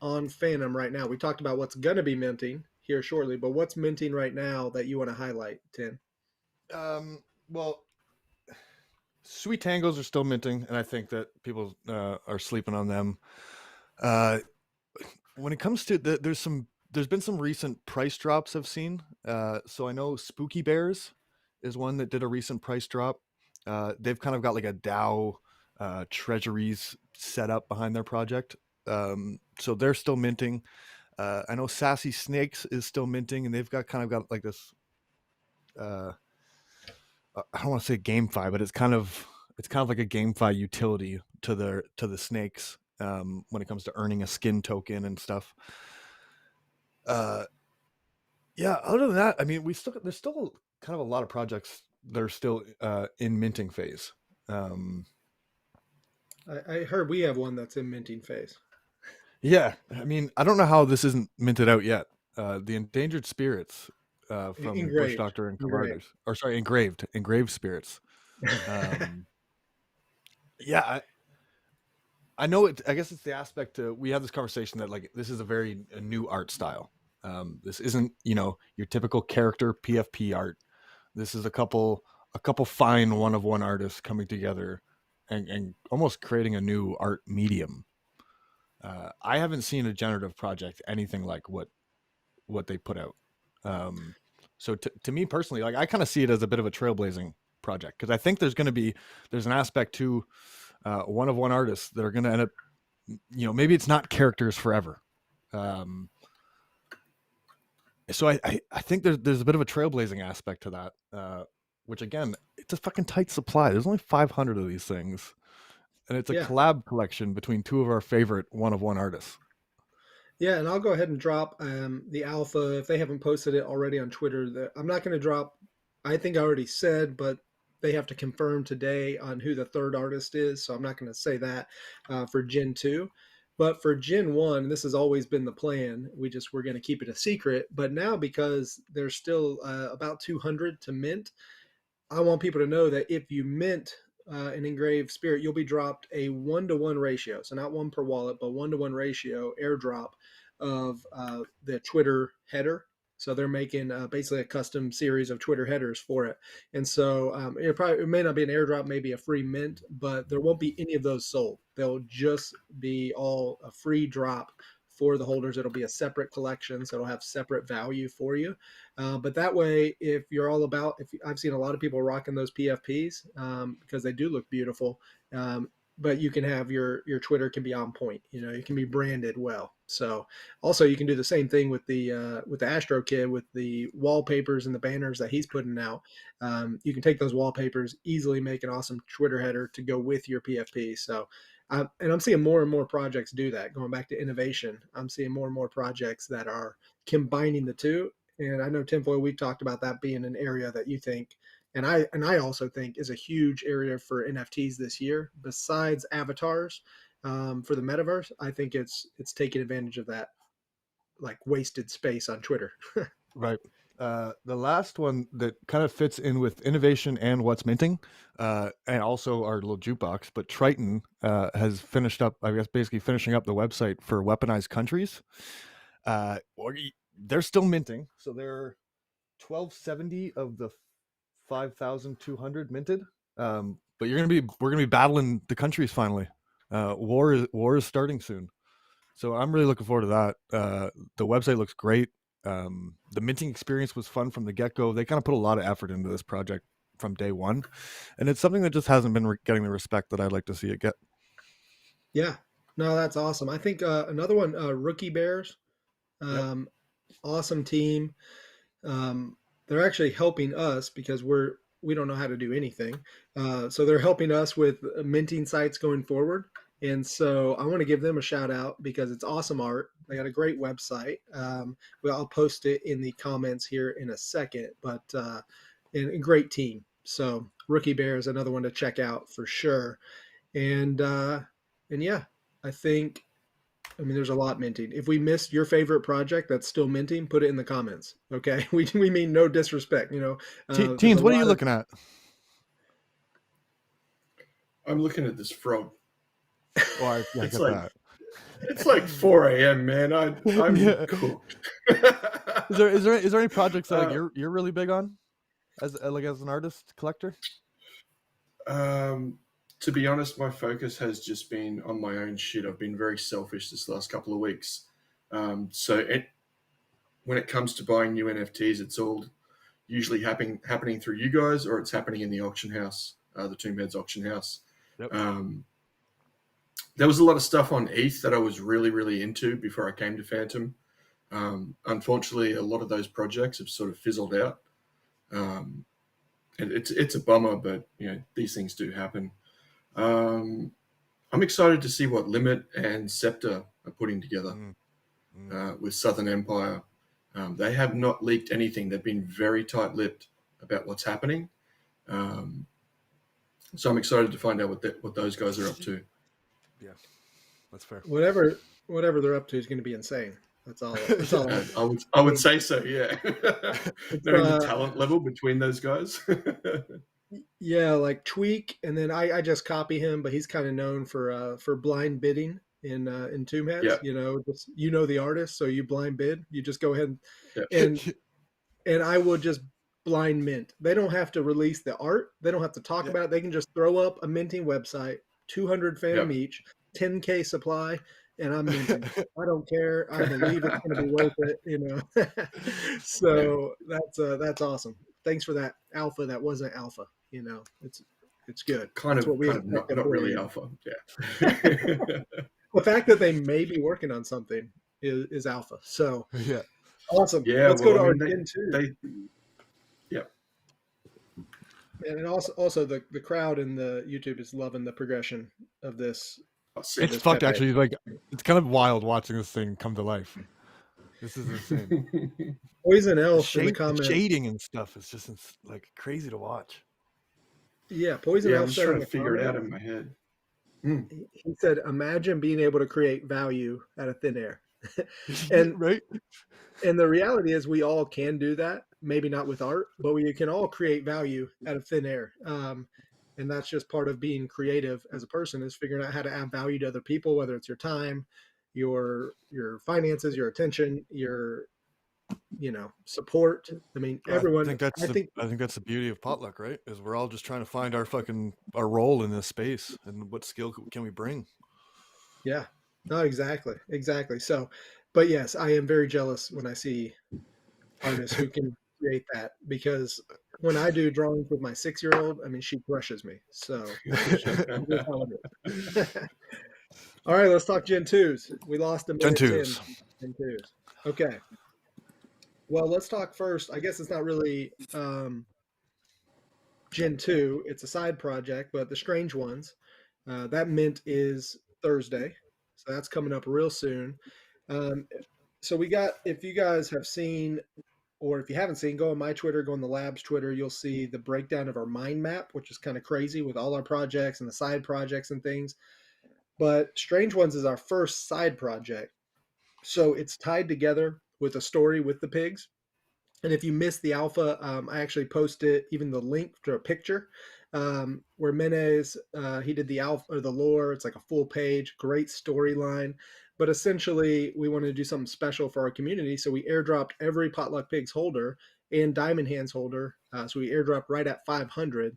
on Phantom right now. We talked about what's going to be minting here shortly, but what's minting right now that you want to highlight, Tim? Well, Sweet Tangos are still minting, and I think that people are sleeping on them. When it comes to there's been some recent price drops I've seen. So I know Spooky Bears is one that did a recent price drop. They've kind of got like a DAO treasuries set up behind their project. So they're still minting. I know Sassy Snakes is still minting, and they've got like this. I don't want to say GameFi, but it's kind of like a GameFi utility to the snakes when it comes to earning a skin token and stuff. Yeah. Other than that, I mean, there's still kind of a lot of projects that are still in minting phase. I heard we have one that's in minting phase. Yeah, I mean, I don't know how this isn't minted out yet. The Endangered Spirits from Bush Engraved. Doctor and Engraved. Commanders, or sorry, engraved spirits. Um, yeah, I know it. I guess it's the aspect we have this conversation that like this is a new art style. This isn't your typical character PFP art. This is a couple fine one of one artists coming together and almost creating a new art medium. I haven't seen a generative project anything like what they put out. So to me personally, like I kind of see it as a bit of a trailblazing project because I think there's an aspect to one of one artists that are going to end up, maybe it's not characters forever. So I think there's a bit of a trailblazing aspect to that, which again, it's a fucking tight supply. There's only 500 of these things, and it's a Yeah. collab collection between two of our favorite one of one artists. Yeah, and I'll go ahead and drop the alpha if they haven't posted it already on Twitter. I'm not going to drop. I think I already said, but they have to confirm today on who the third artist is. So I'm not going to say that for Gen 2. But for Gen 1, this has always been the plan. We're going to keep it a secret. But now, because there's still about 200 to mint, I want people to know that if you mint an engraved spirit, you'll be dropped a 1-to-1 ratio. So not one per wallet, but 1-to-1 ratio airdrop of the Twitter header. So they're making basically a custom series of Twitter headers for it. And so it may not be an airdrop, maybe a free mint, but there won't be any of those sold. They'll just be all a free drop for the holders. It'll be a separate collection, so it'll have separate value for you. But that way, if you're all about, I've seen a lot of people rocking those PFPs because they do look beautiful. But you can have your Twitter can be on point. You know, it can be branded well. So also you can do the same thing with the AstroKid with the wallpapers and the banners that he's putting out. You can take those wallpapers, easily make an awesome Twitter header to go with your PFP. So. And I'm seeing more and more projects do that. Going back to innovation, I'm seeing more and more projects that are combining the two. And I know Tinfoil, we talked about that being an area that you think, and I also think is a huge area for NFTs this year. Besides avatars for the metaverse, I think it's taking advantage of that like wasted space on Twitter. Right. The last one that kind of fits in with innovation and what's minting, and also our little jukebox, but Triton has finished up, I guess, basically finishing up the website for weaponized countries. They're still minting, so they're 1270 of the 5,200 minted. But we're gonna be battling the countries finally. War is starting soon, so I'm really looking forward to that. The website looks great. The minting experience was fun from the get-go. They kind of put a lot of effort into this project from day one, and it's something that just hasn't been getting the respect that I'd like to see it get. Yeah, no, that's awesome. I think another one, Rookie Bears, awesome team. They're actually helping us because we don't know how to do anything. So they're helping us with minting sites going forward. And so I want to give them a shout out because it's awesome art. They got a great website. I'll post it in the comments here in a second, but and a great team. So Rookie Bear is another one to check out for sure. And yeah, I mean, there's a lot minting. If we missed your favorite project that's still minting, put it in the comments. Okay, we mean no disrespect. You know, Teens, what are you looking at? I'm looking at this frog. Oh, I get that. It's like 4 a.m., man. I'm cooked. Is there any projects that you're really big on as an artist collector? To be honest, my focus has just been on my own shit. I've been very selfish this last couple of weeks. When it comes to buying new NFTs, it's all usually happening through you guys, or it's happening in the auction house, the Tomb Heads auction house. Yep. There was a lot of stuff on ETH that I was really, really into before I came to Phantom. Unfortunately, a lot of those projects have sort of fizzled out. And it's a bummer, but you know, these things do happen. I'm excited to see what Limit and Scepter are putting together with Southern Empire. They have not leaked anything. They've been very tight-lipped about what's happening. So I'm excited to find out what those guys are up to. Yeah, that's fair. Whatever they're up to is going to be insane. That's all. I would say so. Yeah, knowing the talent level between those guys. Yeah, like Tweak, and then I just copy him, but he's kind of known for blind bidding in Tomb Heads. Yeah. You know the artist, so you blind bid. You just go ahead and I will just blind mint. They don't have to release the art. They don't have to talk about it. They can just throw up a minting website, 200 Phantom each, 10K supply, and I'm minting. I don't care. I believe it's going to be worth it. You know, so that's awesome. Thanks for that alpha. That wasn't alpha. You know, it's good. Kind that's of not really alpha. Yeah. The fact that they may be working on something is alpha. So yeah, awesome. Yeah, let's go to our Gen 2. And also the crowd in the YouTube is loving the progression of this. It's fucked actually. Like it's kind of wild watching this thing come to life. This is insane. Poison Elf in the comments. Shading and stuff is just like crazy to watch. Yeah, Poison Yeah, I'm Elf just said trying in to the figure it out comments, in my head. Mm. he said, imagine being able to create value out of thin air. and Right? and the reality is we all can do that, maybe not with art, but we can all create value out of thin air. And that's just part of being creative as a person, is figuring out how to add value to other people, whether it's your time, your finances, your attention, your support. I mean, I everyone. think that's I the think I think that's the beauty of potluck, right? Is we're all just trying to find our role in this space and what skill can we bring. yeah. No, exactly. So, but yes, I am very jealous when I see artists who can create that, because when I do drawings with my 6-year-old, I mean, she crushes me. So it's just how it is. All right, let's talk Gen 2s. We lost a Gen minute 10 twos. Gen 2s. Okay. Well, let's talk first. I guess it's not really Gen 2, it's a side project, but the Strange Ones, that mint is Thursday. So that's coming up real soon. Um, so we got, if you guys have seen, or if you haven't seen, go on my Twitter, go on the lab's Twitter, you'll see the breakdown of our mind map, which is kind of crazy with all our projects and the side projects and things. But Strange Ones is our first side project. So it's tied together with a story with the pigs. And if you missed the alpha, I actually posted even the link to a picture where Menez, he did the alpha or the lore. It's like a full page, great storyline. But essentially, we wanted to do something special for our community. So we airdropped every Potluck Pigs holder and Diamond Hands holder. So we airdropped right at 500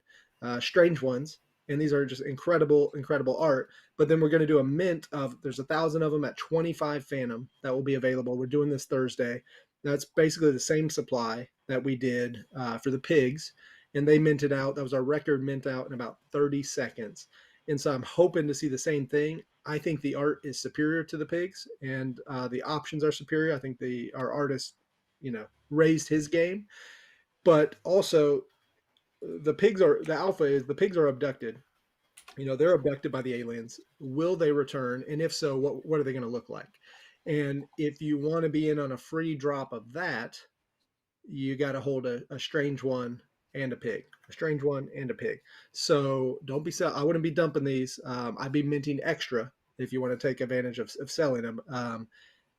strange ones. And these are just incredible art. But then we're going to do a mint of, there's 1,000 of them at 25 Phantom that will be available. We're doing this Thursday. That's basically the same supply that we did for the pigs, and they minted out. That was our record mint out in about 30 seconds. And so I'm hoping to see the same thing. I think the art is superior to the pigs, and the options are superior. I think our artist, raised his game, but also the alpha is the pigs are abducted. They're abducted by the aliens. Will they return? And if so, what are they going to look like? And if you want to be in on a free drop of that, you got to hold a strange one and a pig, a strange one and a pig. So don't be I wouldn't be dumping these. I'd be minting extra if you want to take advantage of selling them.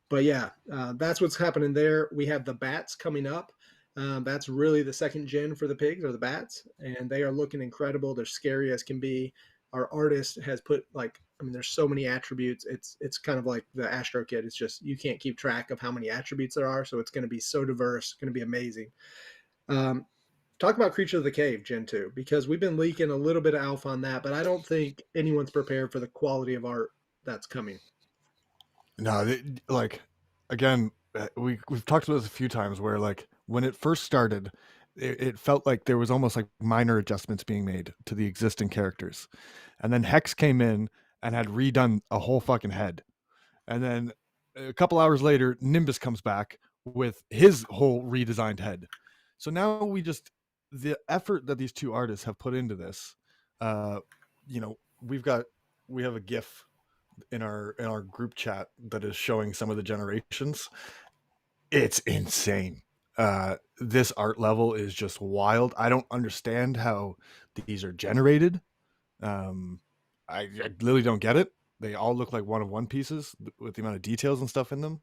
But yeah, that's what's happening there. We have the bats coming up. That's really the second gen for the pigs, or the bats, and they are looking incredible. They're scary as can be. Our artist has put, like, I mean, there's so many attributes. It's kind of like the AstroKid. It's just you can't keep track of how many attributes there are. So it's going to be so diverse. Going to be amazing. Um, Talk about Creature of the Cave Gen 2, because we've been leaking a little bit of alpha on that, but I don't think anyone's prepared for the quality of art that's coming. No, like again, we've talked about this a few times where like when it first started, it felt like there was almost like minor adjustments being made to the existing characters, and then Hex came in and had redone a whole fucking head, and then a couple hours later, Nimbus comes back with his whole redesigned head. So now the effort that these two artists have put into this, uh, we have a GIF in our group chat that is showing some of the generations. It's insane. This art level is just wild. I don't understand how these are generated. I literally don't get it. They all look like one pieces with the amount of details and stuff in them.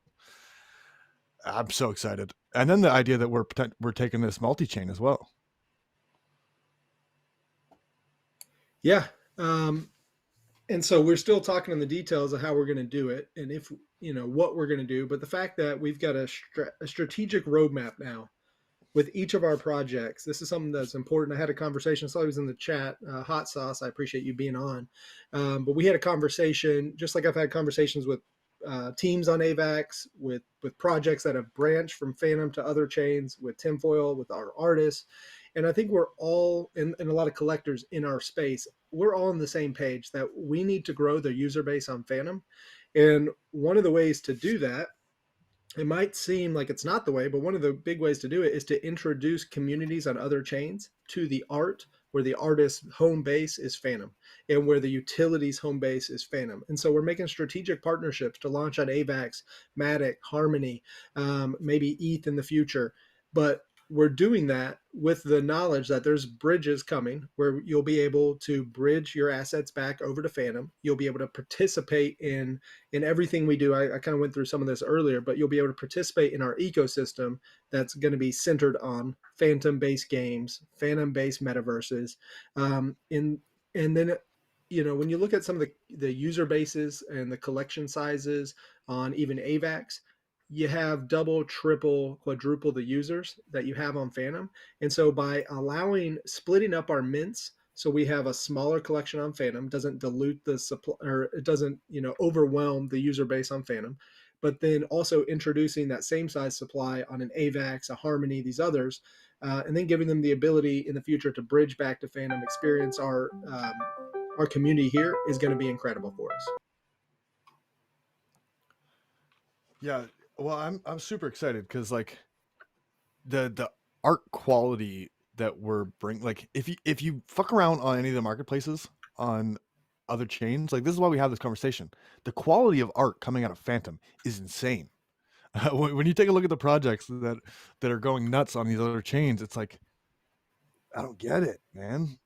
I'm so excited. And then the idea that we're taking this multi-chain as well. Yeah. And so we're still talking on the details of how we're going to do it, and if what we're going to do. But the fact that we've got a strategic roadmap now with each of our projects, this is something that's important. I had a conversation. So I was in the chat. Hot Sauce, I appreciate you being on. But we had a conversation, just like I've had conversations with teams on AVAX, with projects that have branched from Phantom to other chains, with Tinfoil, with our artists. And I think we're all, and a lot of collectors in our space, we're all on the same page that we need to grow the user base on Phantom. And one of the ways to do that, it might seem like it's not the way, but one of the big ways to do it is to introduce communities on other chains to the art, where the artist's home base is Phantom and where the utilities home base is Phantom. And so we're making strategic partnerships to launch on AVAX, Matic, Harmony, maybe ETH in the future. But we're doing that with the knowledge that there's bridges coming where you'll be able to bridge your assets back over to Phantom. You'll be able to participate in everything we do. I kind of went through some of this earlier, but you'll be able to participate in our ecosystem that's going to be centered on Phantom-based games, Phantom-based metaverses, in and then when you look at some of the user bases and the collection sizes on even AVAX, you have double, triple, quadruple the users that you have on Phantom. And so by splitting up our mints, so we have a smaller collection on Phantom, doesn't dilute the supply, or it doesn't, overwhelm the user base on Phantom, but then also introducing that same size supply on an AVAX, a Harmony, these others, and then giving them the ability in the future to bridge back to Phantom, experience our community here is going to be incredible for us. Yeah, well, I'm super excited because like the art quality that we're bringing, like if you fuck around on any of the marketplaces on other chains, like this is why we have this conversation. The quality of art coming out of Phantom is insane. When you take a look at the projects that are going nuts on these other chains, it's like I don't get it, man.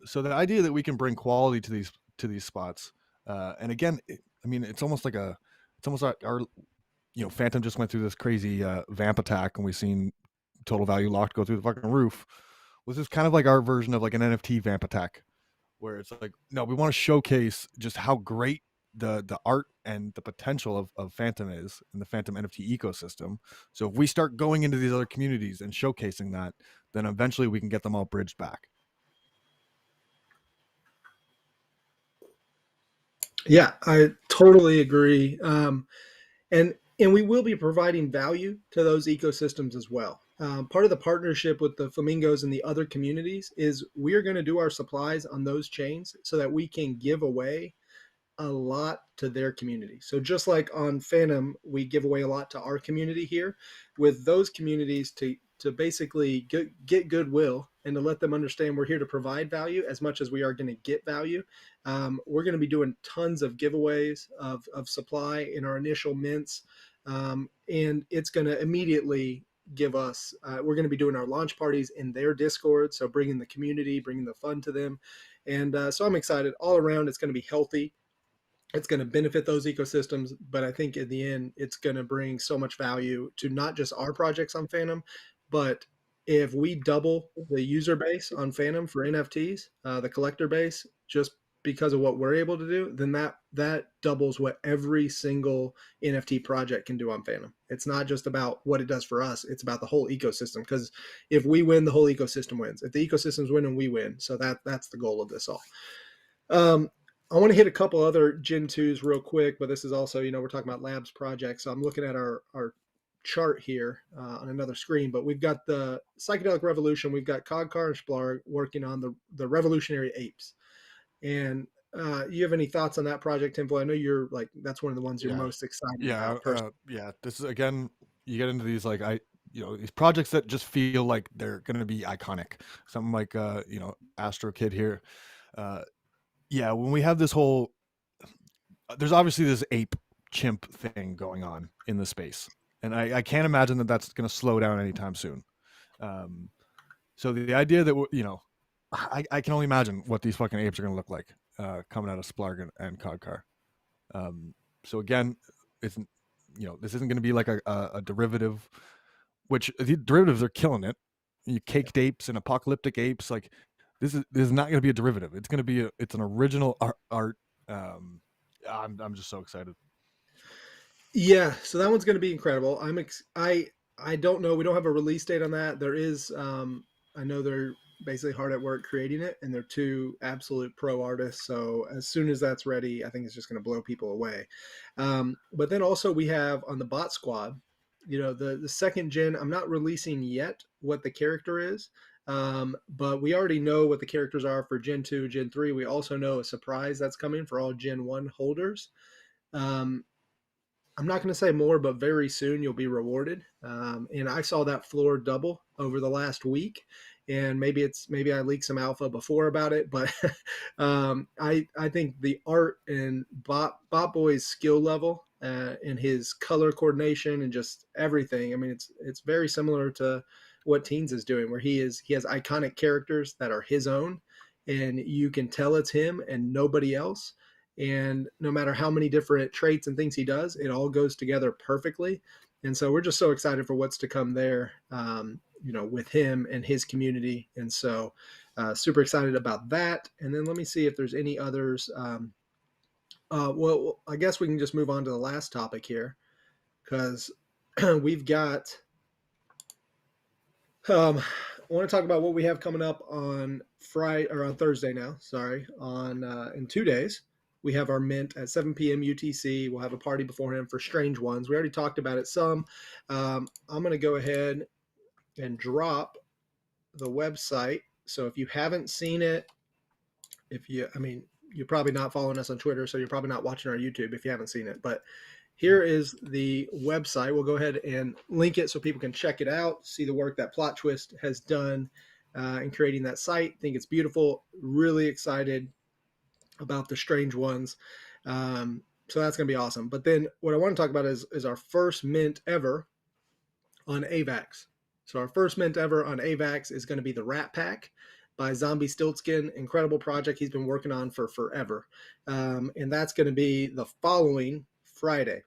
So the idea that we can bring quality to these spots, and again, I mean, it's almost like our Phantom just went through this crazy vamp attack, and we've seen total value locked go through the fucking roof. This is kind of like our version of like an NFT vamp attack, where it's like, no, we want to showcase just how great the art and the potential of Phantom is in the Phantom NFT ecosystem. So if we start going into these other communities and showcasing that, then eventually we can get them all bridged back. Yeah, I totally agree. And we will be providing value to those ecosystems as well. Part of the partnership with the Flamingos and the other communities is we're going to do our supplies on those chains so that we can give away a lot to their community. So just like on Phantom, we give away a lot to our community here, with those communities to basically get goodwill and to let them understand we're here to provide value as much as we are going to get value. We're going to be doing tons of giveaways of supply in our initial mints, and it's going to immediately give us, we're going to be doing our launch parties in their Discord, so bringing the community, bringing the fun to them. And so I'm excited all around. It's going to be healthy. It's going to benefit those ecosystems, but I think in the end, it's going to bring so much value to not just our projects on Phantom, but if we double the user base on Phantom for NFTs, the collector base, just because of what we're able to do, then that doubles what every single NFT project can do on Phantom. It's not just about what it does for us; it's about the whole ecosystem. Because if we win, the whole ecosystem wins. If the ecosystems win, and we win, so that's the goal of this all. I want to hit a couple other Gen 2s real quick, but this is also, we're talking about labs projects. So I'm looking at our chart here on another screen, but we've got the Psychedelic Revolution. We've got Cogcar and Splarg working on the Revolutionary Apes. And you have any thoughts on that project, Tinfoil? I know you're like, that's one of the ones you're most excited about. Yeah. This is, again, you get into these, like, these projects that just feel like they're going to be iconic. Something like, AstroKid here. Yeah, when we have this whole, there's obviously this ape chimp thing going on in the space, and I can't imagine that that's going to slow down anytime soon. So the idea that I can only imagine what these fucking apes are going to look like coming out of Splarg and Codcar. So again, this isn't going to be like a derivative, which the derivatives are killing it. You caked apes and apocalyptic apes, like this is not going to be a derivative. It's going to be it's an original art. I'm just so excited. Yeah, so that one's going to be incredible. I don't know. We don't have a release date on that. There is, I know they're basically hard at work creating it, and they're two absolute pro artists. So as soon as that's ready, I think it's just going to blow people away. But then also we have on the Bot Squad, the second gen. I'm not releasing yet what the character is. But we already know what the characters are for Gen 2, Gen 3. We also know a surprise that's coming for all Gen 1 holders. I'm not going to say more, but very soon you'll be rewarded. And I saw that floor double over the last week. And maybe I leaked some alpha before about it, but I think the art and Bot Boy's skill level and his color coordination and just everything. I mean, it's very similar to what Teens is doing, where he has iconic characters that are his own, and you can tell it's him and nobody else. And no matter how many different traits and things he does, it all goes together perfectly. And so we're just so excited for what's to come there, with him and his community. And so super excited about that. And then let me see if there's any others. Well, I guess we can just move on to the last topic here, because we've got. I want to talk about what we have coming up on Friday or on Thursday now. Sorry, on in 2 days. We have our mint at 7 p.m. UTC. We'll have a party beforehand for Strange Ones. We already talked about it some. I'm going to go ahead and drop the website. So if you haven't seen it, you're probably not following us on Twitter, so you're probably not watching our YouTube if you haven't seen it. But here is the website. We'll go ahead and link it so people can check it out, see the work that Plot Twist has done in creating that site. I think it's beautiful. Really excited about the Strange Ones. So that's going to be awesome. But then what I want to talk about is our first mint ever on AVAX. So our first mint ever on AVAX is going to be the Rat Pack by Zombie Stiltskin. Incredible project he's been working on for forever. And that's going to be the following Friday.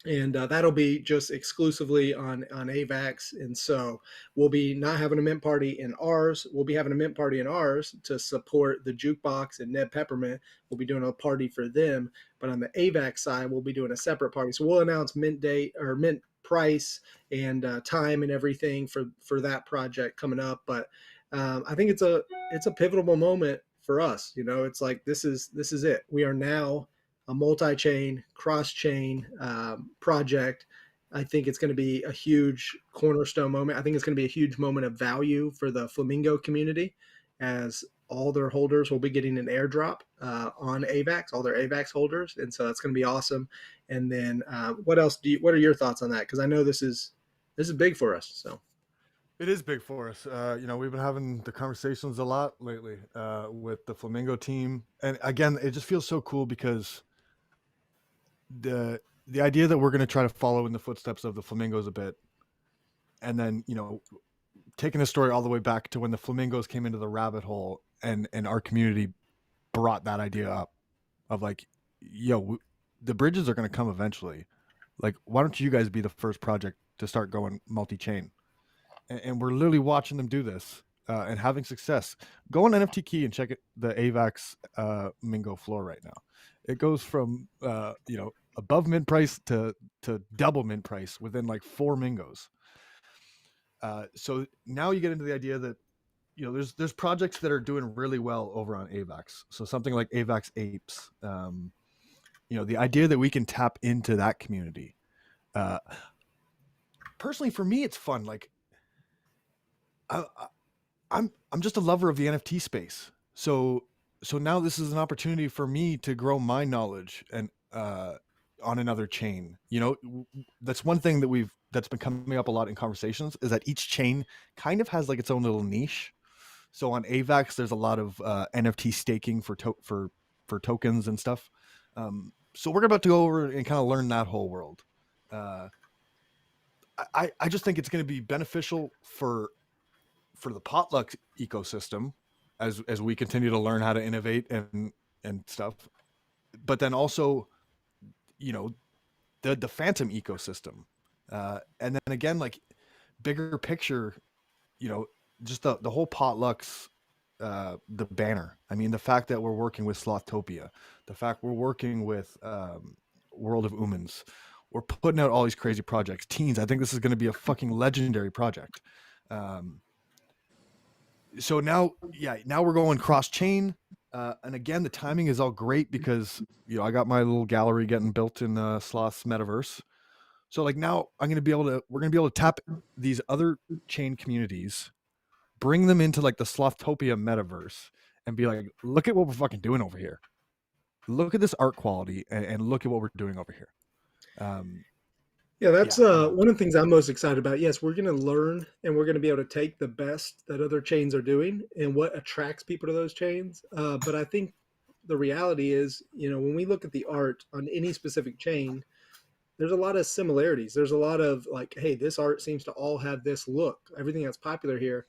And that'll be just exclusively on AVAX. And so we'll be not having a mint party in ours. We'll be having a mint party in ours to support the Jukebox and Ned Peppermint. We'll be doing a party for them. But on the AVAX side, we'll be doing a separate party. So we'll announce mint date or mint price and time and everything for that project coming up. But I think it's a pivotal moment for us. It's like this is it. We are now a multi-chain, cross-chain project. I think it's going to be a huge cornerstone moment. I think it's going to be a huge moment of value for the Flamingo community, as all their holders will be getting an airdrop on AVAX, all their AVAX holders, and so that's going to be awesome. And then, what are your thoughts on that? Because I know this is big for us. So. It is big for us. We've been having the conversations a lot lately with the Flamingo team, and again, it just feels so cool because the idea that we're going to try to follow in the footsteps of the Flamingos a bit, and then taking the story all the way back to when the Flamingos came into the rabbit hole, and our community brought that idea up of like, the bridges are going to come eventually. Like, why don't you guys be the first project to start going multi-chain? And we're literally watching them do this and having success. Go on NFT Key and check the AVAX Mingo floor right now. It goes from above mint price to double mint price within like 4 Mingos. So now you get into the idea that there's projects that are doing really well over on AVAX. So something like AVAX Apes. The idea that we can tap into that community. Personally, for me, it's fun. Like, I'm just a lover of the NFT space. So now this is an opportunity for me to grow my knowledge and on another chain. That's one thing that's been coming up a lot in conversations, is that each chain kind of has like its own little niche. So on AVAX, there's a lot of NFT staking for tokens and stuff. So we're about to go over and kind of learn that whole world. I just think it's going to be beneficial for the Potluck ecosystem as we continue to learn how to innovate and stuff. But then also, the Phantom ecosystem. And then again, like, bigger picture, just the whole Potlucks, the banner. I mean, the fact that we're working with Slothtopia, the fact we're working with World of Umans, we're putting out all these crazy projects. Teens, I think this is going to be a fucking legendary project. So now we're going cross chain. And again, the timing is all great because, I got my little gallery getting built in Sloth's metaverse. So like now we're going to be able to tap these other chain communities, bring them into like the Slothtopia metaverse and be like, look at what we're fucking doing over here. Look at this art quality and look at what we're doing over here. Yeah, that's one of the things I'm most excited about. Yes, we're going to learn and we're going to be able to take the best that other chains are doing and what attracts people to those chains. But I think the reality is, when we look at the art on any specific chain, there's a lot of similarities. There's a lot of like, hey, this art seems to all have this look, everything that's popular here.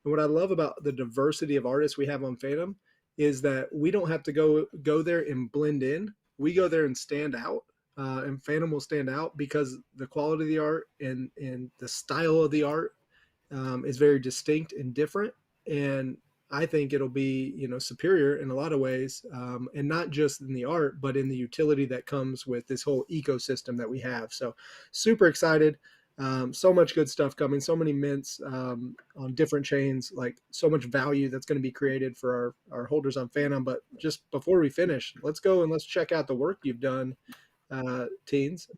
And what I love about the diversity of artists we have on Phantom is that we don't have to go there and blend in. We go there and stand out. And Phantom will stand out because the quality of the art and the style of the art is very distinct and different. And I think it'll be, superior in a lot of ways, and not just in the art, but in the utility that comes with this whole ecosystem that we have. So super excited. So much good stuff coming, so many mints on different chains, like so much value that's going to be created for our holders on Phantom. But just before we finish, let's go and let's check out the work you've done, teens.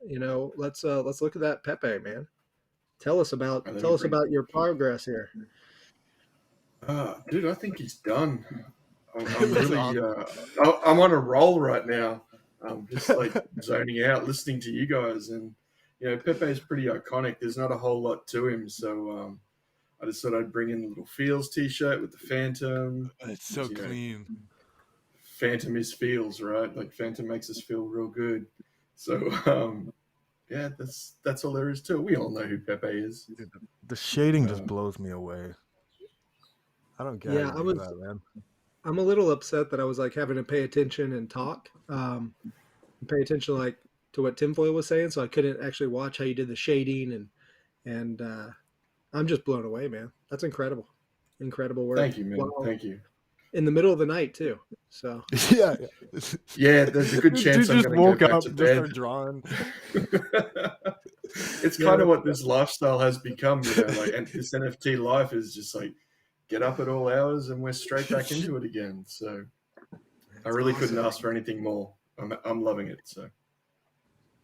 Let's look at that Pepe, man. Tell us about your progress here. Dude, I think he's done. I'm really, I'm on a roll right now. I'm just like zoning out, listening to you guys, and Pepe is pretty iconic. There's not a whole lot to him, so I just thought I'd bring in the little Feels T-shirt with the Phantom. It's so clean. Phantom is feels, right? Like Phantom makes us feel real good. So yeah, that's all there is to it. We all know who Pepe is. The shading just blows me away. I don't get that, man. I'm a little upset that I was like having to pay attention and talk, pay attention like to what Tinfoil was saying, so I couldn't actually watch how you did the shading and I'm just blown away, man. That's incredible work. Thank you, man. Wow. Thank you. In the middle of the night too. So yeah. There's a good chance I'm going to go back to bed. Start drawing. It's kind of what this lifestyle has become, and this NFT life is just like get up at all hours and we're straight back into it again. So I really couldn't ask for anything more. I'm loving it. So.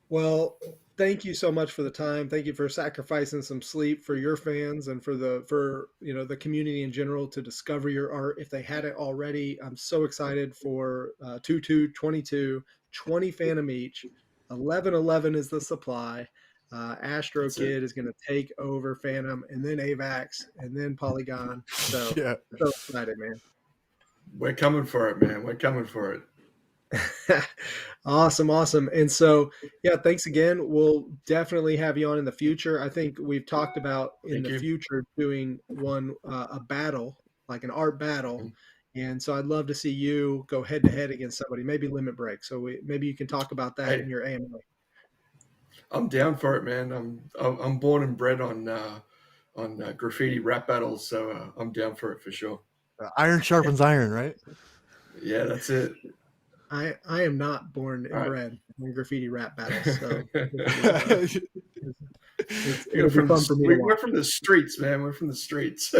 Well, thank you so much for the time. Thank you for sacrificing some sleep for your fans and for the community in general to discover your art if they hadn't already. I'm so excited for 22, 20 Phantom each. 11 is the supply. AstroKid is going to take over Phantom and then AVAX and then Polygon. So so excited, man. We're coming for it, man. We're coming for it. Awesome. And so, thanks again. We'll definitely have you on in the future. I think we've talked about in the future doing a battle, like an art battle. And so I'd love to see you go head to head against somebody, maybe Limit Break. So maybe you can talk about that in your AMA. I'm down for it, man. I'm born and bred on graffiti rap battles, so I'm down for it for sure. Iron sharpens iron, right? Yeah, that's it. I am not born and bred in graffiti rap battles, so it'll be fun for me. We're from the streets, man. We're from the streets.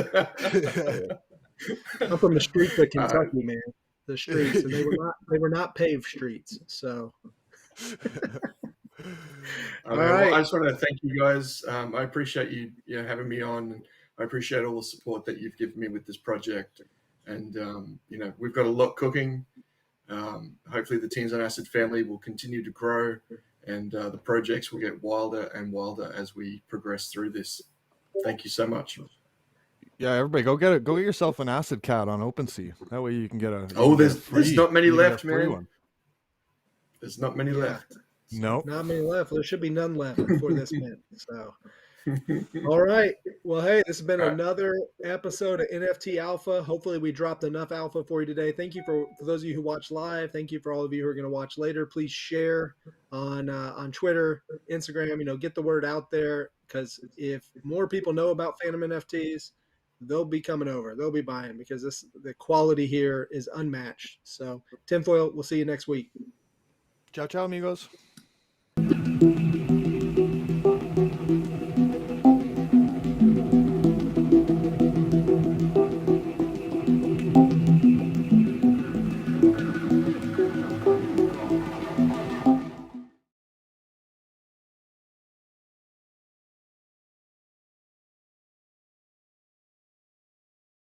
I'm from the streets of Kentucky, man. The streets, and they were not paved streets. So, all right. Well, I just want to thank you guys. I appreciate you having me on. I appreciate all the support that you've given me with this project, and we've got a lot cooking. Hopefully the Teens on Acid family will continue to grow and the projects will get wilder and wilder as we progress through this. Thank you so much. Yeah, everybody go get yourself an Acid Cat on OpenSea. That way you can get there's not many left, man. There's not many left. No. Not many left. There should be none left before this mint. So all right. Well, hey, this has been another episode of NFT Alpha. Hopefully we dropped enough alpha for you today. Thank you for those of you who watch live. Thank you for all of you who are going to watch later. Please share on Twitter, Instagram, get the word out there, because if more people know about Phantom NFTs, they'll be coming over. They'll be buying because the quality here is unmatched. So Tinfoil, we'll see you next week. Ciao, ciao, amigos.